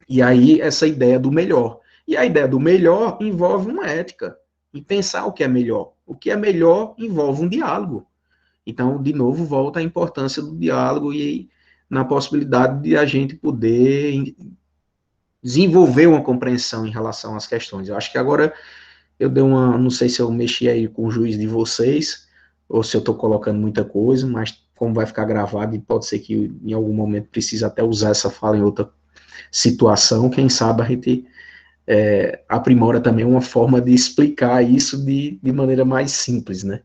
E aí, essa ideia do melhor. E a ideia do melhor envolve uma ética, e pensar o que é melhor. O que é melhor envolve um diálogo. Então, de novo, volta a importância do diálogo e na possibilidade de a gente poder desenvolver uma compreensão em relação às questões. Eu acho que agora eu dei não sei se eu mexi aí com o juiz de vocês, ou se eu estou colocando muita coisa, mas como vai ficar gravado, e pode ser que em algum momento precise até usar essa fala em outra situação, quem sabe a gente aprimora também uma forma de explicar isso de maneira mais simples, né?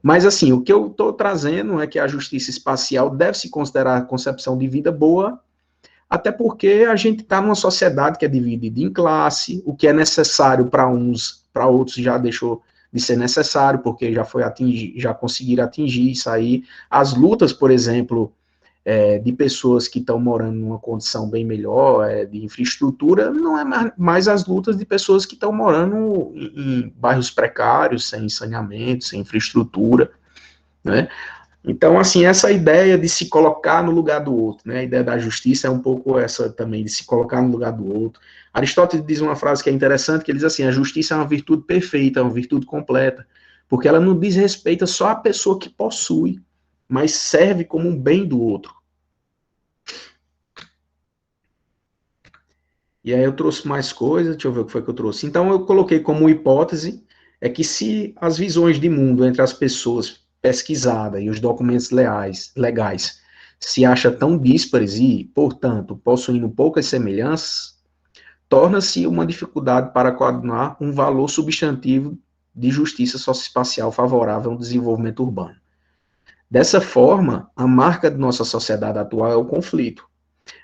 Mas, assim, o que eu estou trazendo é que a justiça espacial deve se considerar a concepção de vida boa, até porque a gente está numa sociedade que é dividida em classe, o que é necessário para uns, para outros já deixou de ser necessário, porque já conseguiram atingir isso aí. As lutas, por exemplo, de pessoas que estão morando numa condição bem melhor, de infraestrutura, não é mais as lutas de pessoas que estão morando em bairros precários, sem saneamento, sem infraestrutura, né? Então, assim, essa ideia de se colocar no lugar do outro, né? A ideia da justiça é um pouco essa também, de se colocar no lugar do outro. Aristóteles diz uma frase que é interessante, que ele diz assim, a justiça é uma virtude perfeita, é uma virtude completa, porque ela não diz respeito só à pessoa que possui, mas serve como um bem do outro. E aí eu trouxe mais coisas, deixa eu ver o que foi que eu trouxe. Então eu coloquei como hipótese que se as visões de mundo entre as pessoas pesquisadas e os documentos legais se acham tão díspares e, portanto, possuindo poucas semelhanças, torna-se uma dificuldade para coadunar um valor substantivo de justiça socioespacial favorável ao desenvolvimento urbano. Dessa forma, a marca de nossa sociedade atual é o conflito.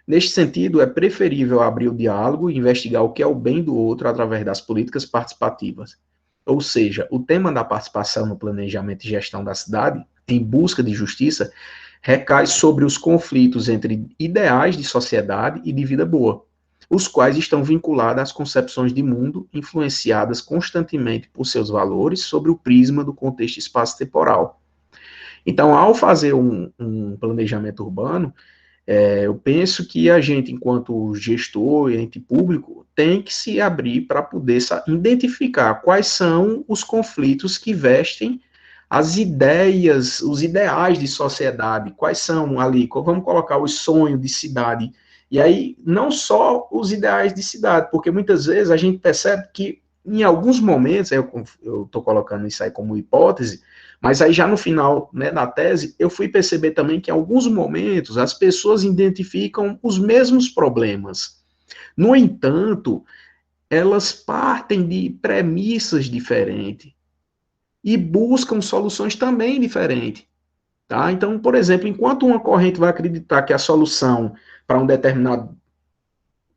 Neste sentido, é preferível abrir o diálogo e investigar o que é o bem do outro através das políticas participativas. Ou seja, o tema da participação no planejamento e gestão da cidade, em busca de justiça, recai sobre os conflitos entre ideais de sociedade e de vida boa, os quais estão vinculados às concepções de mundo influenciadas constantemente por seus valores sobre o prisma do contexto espaço-temporal. Então, ao fazer um planejamento urbano, eu penso que a gente, enquanto gestor e ente público, tem que se abrir para poder identificar quais são os conflitos que vestem as ideias, os ideais de sociedade, quais são ali, vamos colocar o sonho de cidade, e aí não só os ideais de cidade, porque muitas vezes a gente percebe que em alguns momentos, eu estou colocando isso aí como hipótese, mas aí já no final, né, da tese, eu fui perceber também que em alguns momentos as pessoas identificam os mesmos problemas. No entanto, elas partem de premissas diferentes e buscam soluções também diferentes. Tá? Então, por exemplo, enquanto uma corrente vai acreditar que a solução para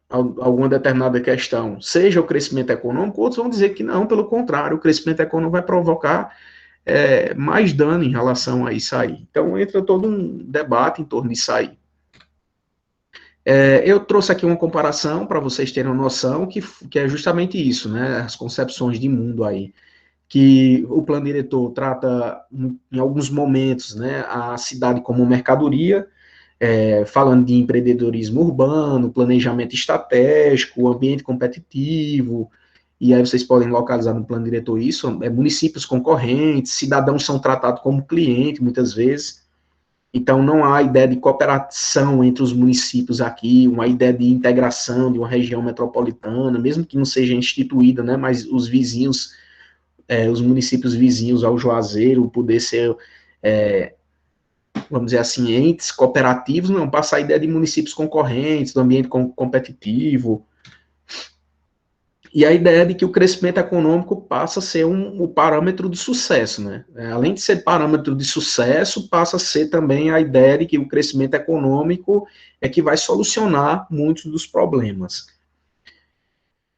alguma determinada questão seja o crescimento econômico, outros vão dizer que não, pelo contrário, o crescimento econômico vai provocar mais dano em relação a isso aí. Então, entra todo um debate em torno disso aí. Eu trouxe aqui uma comparação para vocês terem uma noção que é justamente isso, né? As concepções de mundo aí, que o plano diretor trata, em alguns momentos, né, a cidade como mercadoria, falando de empreendedorismo urbano, planejamento estratégico, ambiente competitivo, e aí vocês podem localizar no plano diretor isso, municípios concorrentes, cidadãos são tratados como cliente, muitas vezes, então não há ideia de cooperação entre os municípios aqui, uma ideia de integração de uma região metropolitana, mesmo que não seja instituída, né, mas os vizinhos, os municípios vizinhos ao Juazeiro, poder ser, vamos dizer assim, entes cooperativos, não, passa a ideia de municípios concorrentes, do ambiente competitivo, e a ideia de que o crescimento econômico passa a ser o parâmetro de sucesso, né? Além de ser parâmetro de sucesso, passa a ser também a ideia de que o crescimento econômico é que vai solucionar muitos dos problemas.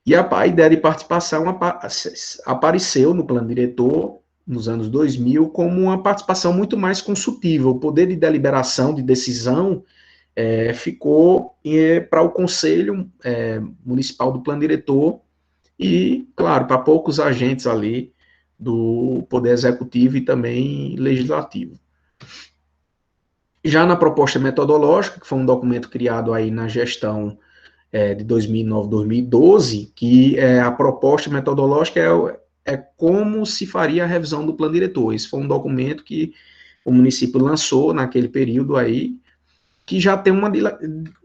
E a ideia de participação apareceu no plano diretor, nos anos 2000, como uma participação muito mais consultiva. O poder de deliberação, de decisão, ficou para o Conselho Municipal do Plano Diretor, e, claro, para poucos agentes ali do Poder Executivo e também Legislativo. Já na proposta metodológica, que foi um documento criado aí na gestão de 2009-2012, que a proposta metodológica é como se faria a revisão do plano diretor. Esse foi um documento que o município lançou naquele período aí, que já tem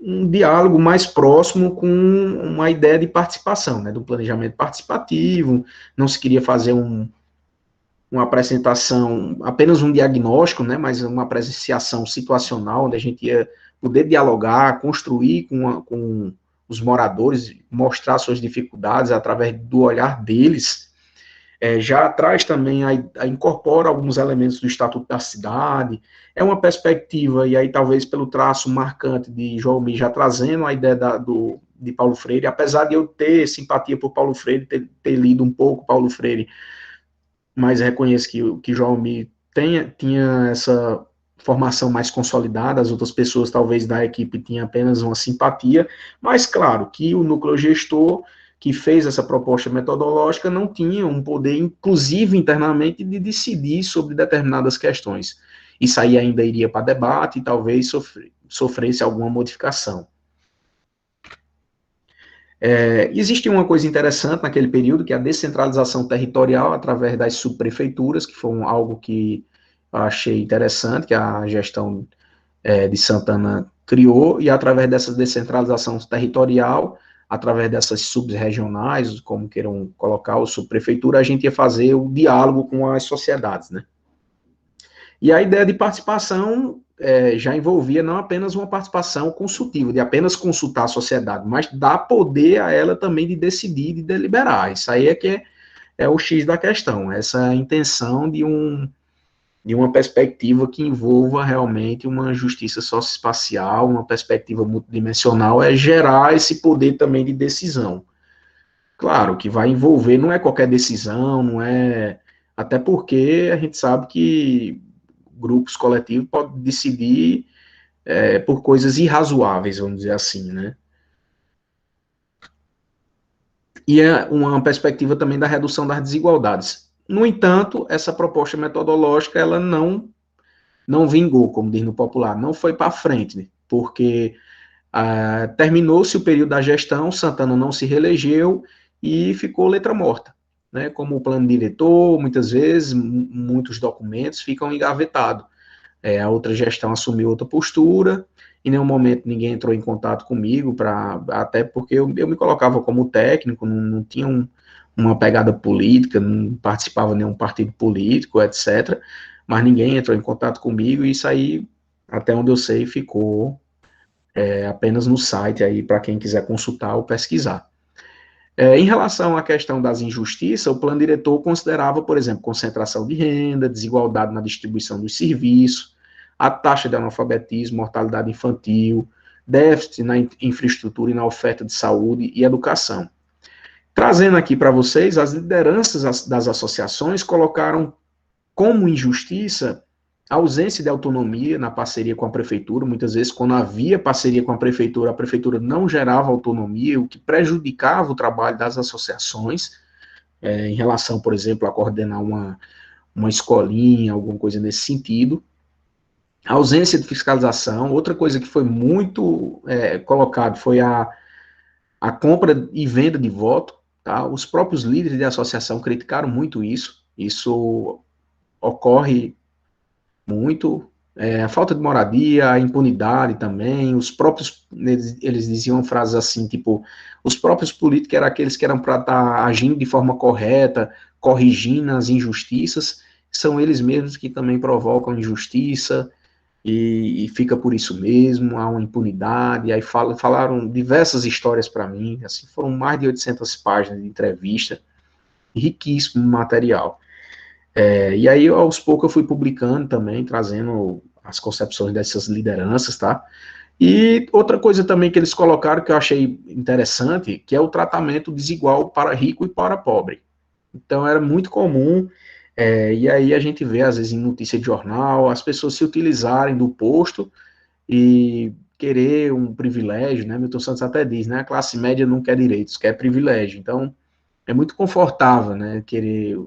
um diálogo mais próximo com uma ideia de participação, né, do planejamento participativo. Não se queria fazer uma apresentação, apenas um diagnóstico, né, mas uma apreciação situacional, onde a gente ia poder dialogar, construir com os moradores, mostrar suas dificuldades através do olhar deles. Já traz também, incorpora alguns elementos do Estatuto da Cidade, é uma perspectiva, e aí talvez pelo traço marcante de João já trazendo a ideia de Paulo Freire, apesar de eu ter simpatia por Paulo Freire, ter lido um pouco Paulo Freire, mas reconheço que João tinha essa formação mais consolidada, as outras pessoas talvez da equipe tinham apenas uma simpatia, mas claro que o núcleo gestor que fez essa proposta metodológica não tinha um poder, inclusive internamente, de decidir sobre determinadas questões. Isso aí ainda iria para debate e talvez sofresse alguma modificação. Existe uma coisa interessante naquele período, que é a descentralização territorial através das subprefeituras, que foi algo que eu achei interessante, que a gestão de Santana criou, e através dessa descentralização territorial, através dessas subregionais, como queiram colocar, o subprefeitura, a gente ia fazer o diálogo com as sociedades, né? E a ideia de participação já envolvia não apenas uma participação consultiva, de apenas consultar a sociedade, mas dar poder a ela também de decidir, de deliberar. Isso aí que é o X da questão, essa intenção de uma perspectiva que envolva realmente uma justiça socioespacial, uma perspectiva multidimensional, gerar esse poder também de decisão. Claro, que vai envolver, não é qualquer decisão, não é... Até porque a gente sabe que grupos coletivos podem decidir por coisas irrazoáveis, vamos dizer assim, né? E é uma perspectiva também da redução das desigualdades. No entanto, essa proposta metodológica, ela não vingou, como diz no popular, não foi para frente, né? Porque terminou-se o período da gestão, Santana não se reelegeu e ficou letra morta, né, como o plano diretor, muitas vezes, muitos documentos ficam engavetados. A outra gestão assumiu outra postura, em nenhum momento ninguém entrou em contato comigo, até porque eu me colocava como técnico, não tinha uma pegada política, não participava de nenhum partido político, etc., mas ninguém entrou em contato comigo, e isso aí, até onde eu sei, ficou apenas no site aí para quem quiser consultar ou pesquisar. Em relação à questão das injustiças, o plano diretor considerava, por exemplo, concentração de renda, desigualdade na distribuição dos serviços, a taxa de analfabetismo, mortalidade infantil, déficit na infraestrutura e na oferta de saúde e educação. Trazendo aqui para vocês, as lideranças das associações colocaram como injustiça a ausência de autonomia na parceria com a prefeitura. Muitas vezes, quando havia parceria com a prefeitura não gerava autonomia, o que prejudicava o trabalho das associações, em relação, por exemplo, a coordenar uma escolinha, alguma coisa nesse sentido. A ausência de fiscalização. Outra coisa que foi muito colocado foi a compra e venda de voto. Tá? Os próprios líderes de associação criticaram muito isso. Isso ocorre muito, a falta de moradia, a impunidade também, os próprios, eles diziam frases assim, tipo, os próprios políticos eram aqueles que eram para estar agindo de forma correta, corrigindo as injustiças, são eles mesmos que também provocam injustiça, e fica por isso mesmo, há uma impunidade, e aí falaram diversas histórias para mim, assim, foram mais de 800 páginas de entrevista, riquíssimo material. E aí, aos poucos, eu fui publicando também, trazendo as concepções dessas lideranças, tá? E outra coisa também que eles colocaram, que eu achei interessante, que é o tratamento desigual para rico e para pobre. Então, era muito comum, e aí a gente vê, às vezes, em notícia de jornal, as pessoas se utilizarem do posto e querer um privilégio, né? Milton Santos até diz, né? A classe média não quer direitos, quer privilégio. Então, é muito confortável, né? Querer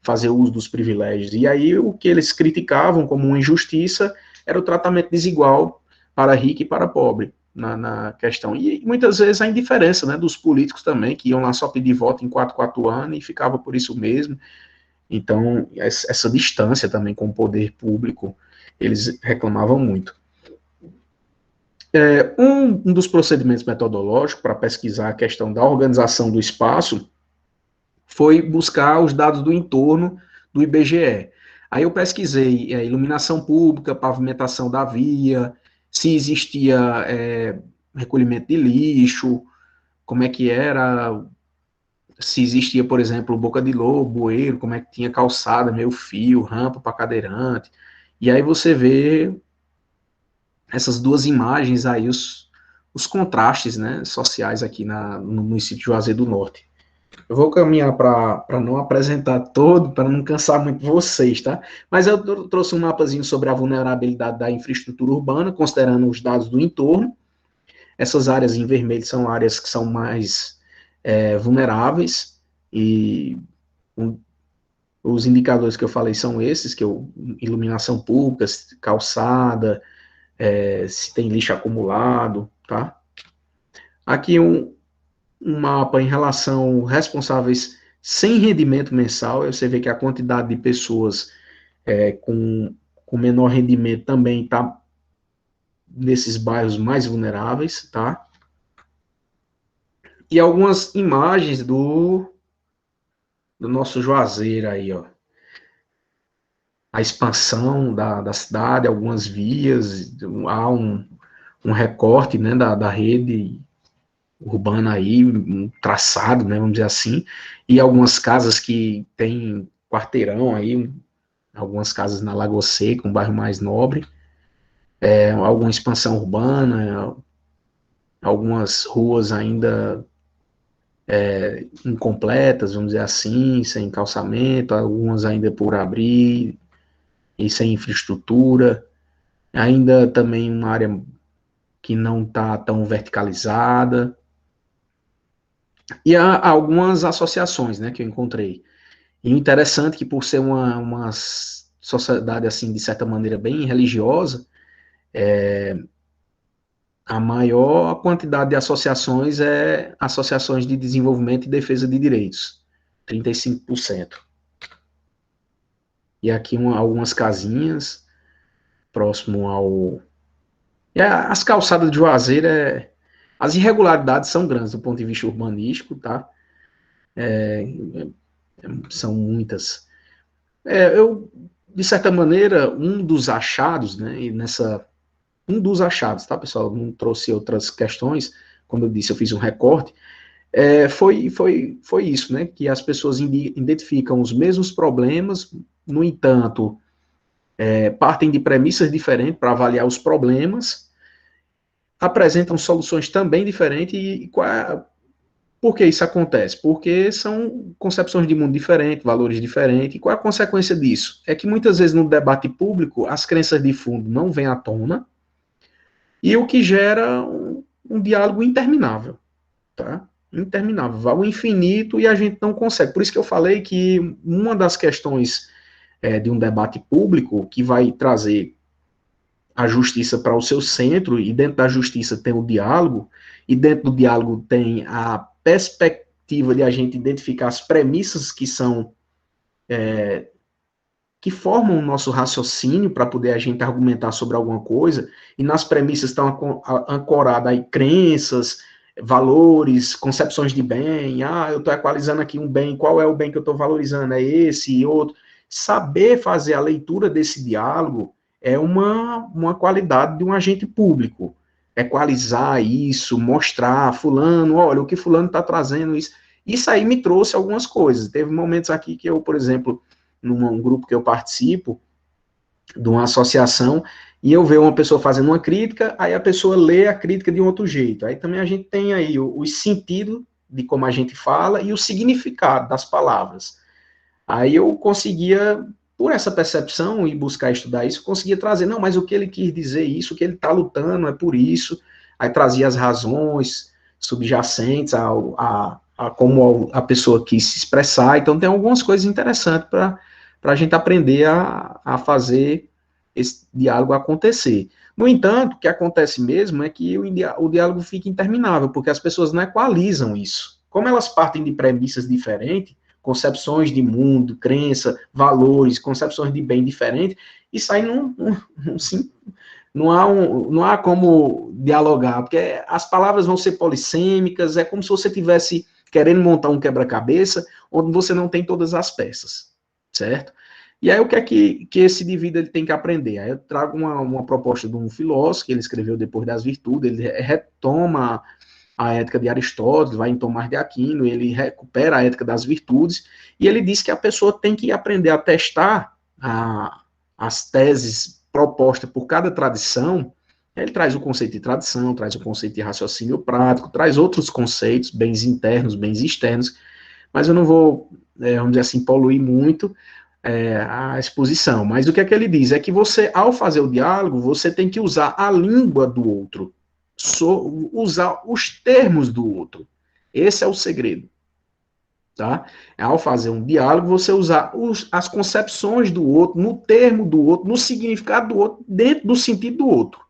fazer uso dos privilégios. E aí o que eles criticavam como uma injustiça era o tratamento desigual para rico e para pobre na questão. E muitas vezes a indiferença, né, dos políticos também, que iam lá só pedir voto em 4 anos e ficava por isso mesmo. Então, essa distância também com o poder público, eles reclamavam muito. Um dos procedimentos metodológicos para pesquisar a questão da organização do espaço foi buscar os dados do entorno do IBGE. Aí eu pesquisei iluminação pública, pavimentação da via, se existia recolhimento de lixo, como é que era, se existia, por exemplo, boca de lobo, bueiro, como é que tinha calçada, meio fio, rampa para cadeirante. E aí você vê essas duas imagens aí, os contrastes, né, sociais aqui no município de Juazeiro do Norte. Eu vou caminhar para não apresentar todo, para não cansar muito vocês, tá? Mas eu trouxe um mapazinho sobre a vulnerabilidade da infraestrutura urbana, considerando os dados do entorno. Essas áreas em vermelho são áreas que são mais vulneráveis, e os indicadores que eu falei são esses, iluminação pública, calçada, se tem lixo acumulado, tá? Aqui um mapa em relação responsáveis sem rendimento mensal, você vê que a quantidade de pessoas com menor rendimento também está nesses bairros mais vulneráveis, tá? E algumas imagens do nosso Juazeiro aí, ó. A expansão da cidade, algumas vias, há um recorte, né, da rede urbana aí, um traçado, né, vamos dizer assim, e algumas casas que tem quarteirão aí, algumas casas na Lagoa Seca, um bairro mais nobre, alguma expansão urbana, algumas ruas ainda incompletas, vamos dizer assim, sem calçamento, algumas ainda por abrir e sem infraestrutura, ainda também uma área que não está tão verticalizada. E há algumas associações, né, que eu encontrei. E interessante que, por ser uma sociedade, assim, de certa maneira, bem religiosa, a maior quantidade de associações é associações de desenvolvimento e defesa de direitos. 35%. E aqui algumas casinhas, próximo ao... as calçadas de Juazeiro, as irregularidades são grandes do ponto de vista urbanístico, tá? São muitas. De certa maneira, um dos achados, né, um dos achados, tá, pessoal? Não trouxe outras questões, como eu disse, eu fiz um recorte, foi isso, né, que as pessoas identificam os mesmos problemas, no entanto, partem de premissas diferentes para avaliar os problemas, apresentam soluções também diferentes, por que isso acontece? Porque são concepções de mundo diferentes, valores diferentes, e qual é a consequência disso? É que muitas vezes no debate público, as crenças de fundo não vêm à tona, e o que gera um diálogo interminável, tá? Interminável, vai ao infinito e a gente não consegue. Por isso que eu falei que uma das questões de um debate público que vai trazer a justiça para o seu centro, e dentro da justiça tem o diálogo, e dentro do diálogo tem a perspectiva de a gente identificar as premissas que são que formam o nosso raciocínio para poder a gente argumentar sobre alguma coisa, e nas premissas estão ancoradas aí crenças, valores, concepções de bem, eu estou equalizando aqui um bem, qual é o bem que eu estou valorizando? É esse e outro. Saber fazer a leitura desse diálogo é uma qualidade de um agente público. Equalizar isso, mostrar, fulano, olha, o que fulano está trazendo, isso aí me trouxe algumas coisas. Teve momentos aqui que eu, por exemplo, num grupo que eu participo, de uma associação, e eu vejo uma pessoa fazendo uma crítica, aí a pessoa lê a crítica de um outro jeito. Aí também a gente tem aí o sentido de como a gente fala e o significado das palavras. Aí eu conseguia, por essa percepção e buscar estudar isso, conseguia trazer, não, mas o que ele quis dizer isso, o que ele está lutando é por isso. Aí trazia as razões subjacentes a como a pessoa quis se expressar. Então tem algumas coisas interessantes para a gente aprender a fazer esse diálogo acontecer. No entanto, o que acontece mesmo é que o diálogo fica interminável, porque as pessoas não equalizam isso. Como elas partem de premissas diferentes, concepções de mundo, crença, valores, concepções de bem diferentes, isso aí não há como dialogar, porque as palavras vão ser polissêmicas, é como se você estivesse querendo montar um quebra-cabeça onde você não tem todas as peças, certo? E aí o que é que esse indivíduo ele tem que aprender? Aí eu trago uma proposta de um filósofo que ele escreveu depois das virtudes, ele retoma a ética de Aristóteles, vai em Tomás de Aquino, ele recupera a ética das virtudes, e ele diz que a pessoa tem que aprender a testar as teses propostas por cada tradição. Ele traz o conceito de tradição, traz o conceito de raciocínio prático, traz outros conceitos, bens internos, bens externos, mas eu não vou, vamos dizer assim, poluir muito a exposição. Mas o que é que ele diz? É que você, ao fazer o diálogo, você tem que usar a língua do outro, usar os termos do outro. Esse é o segredo. Tá? Ao fazer um diálogo, você usar as concepções do outro, no termo do outro, no significado do outro, dentro do sentido do outro.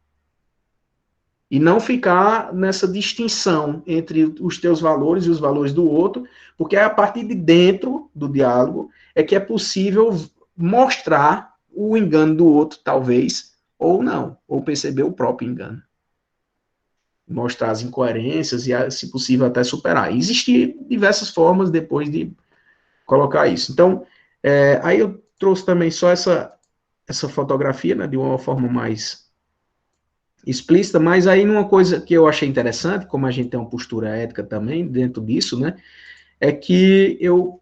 E não ficar nessa distinção entre os teus valores e os valores do outro, porque é a partir de dentro do diálogo é que é possível mostrar o engano do outro, talvez, ou não, ou perceber o próprio engano. Mostrar as incoerências e, se possível, até superar. Existem diversas formas depois de colocar isso. Então, aí eu trouxe também só essa fotografia, né, de uma forma mais explícita, mas aí uma coisa que eu achei interessante, como a gente tem uma postura ética também dentro disso, né, é que eu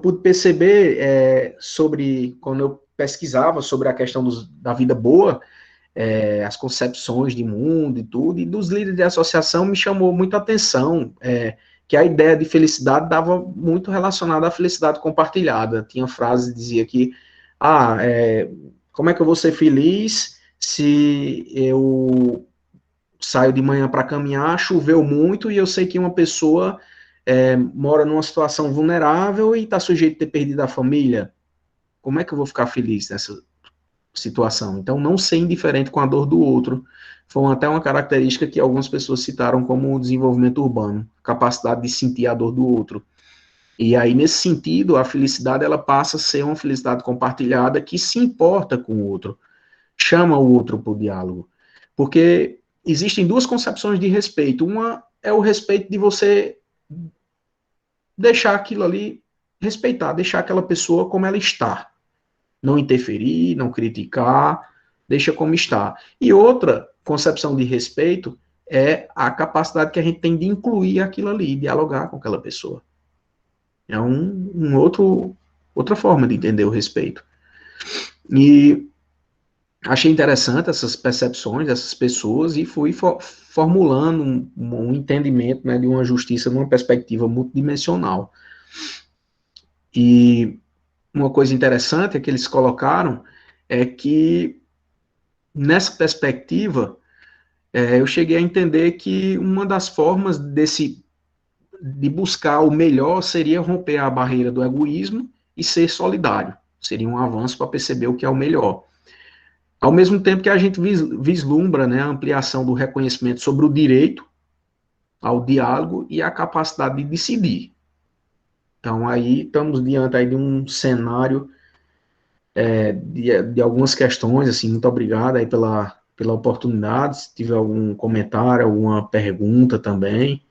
pude perceber sobre, quando eu pesquisava sobre a questão da vida boa, as concepções de mundo e tudo, e dos líderes de associação me chamou muito a atenção, que a ideia de felicidade estava muito relacionada à felicidade compartilhada. Tinha frase que dizia que, como é que eu vou ser feliz se eu saio de manhã para caminhar, choveu muito, e eu sei que uma pessoa mora numa situação vulnerável e está sujeito a ter perdido a família? Como é que eu vou ficar feliz nessa situação? Então, não ser indiferente com a dor do outro foi até uma característica que algumas pessoas citaram como o desenvolvimento urbano, capacidade de sentir a dor do outro. E aí, nesse sentido, a felicidade ela passa a ser uma felicidade compartilhada que se importa com o outro, chama o outro para o diálogo. Porque existem duas concepções de respeito. Uma é o respeito de você deixar aquilo ali, respeitar, deixar aquela pessoa como ela está. Não interferir, não criticar, deixa como está. E outra concepção de respeito é a capacidade que a gente tem de incluir aquilo ali, dialogar com aquela pessoa. É outra forma de entender o respeito. E achei interessante essas percepções dessas pessoas e fui formulando um entendimento, né, de uma justiça numa perspectiva multidimensional. E uma coisa interessante é que eles colocaram é que, nessa perspectiva, eu cheguei a entender que uma das formas de buscar o melhor seria romper a barreira do egoísmo e ser solidário. Seria um avanço para perceber o que é o melhor. Ao mesmo tempo que a gente vislumbra, né, a ampliação do reconhecimento sobre o direito ao diálogo e a capacidade de decidir. Então, aí estamos diante aí de um cenário de algumas questões, assim, muito obrigado aí pela oportunidade, se tiver algum comentário, alguma pergunta também,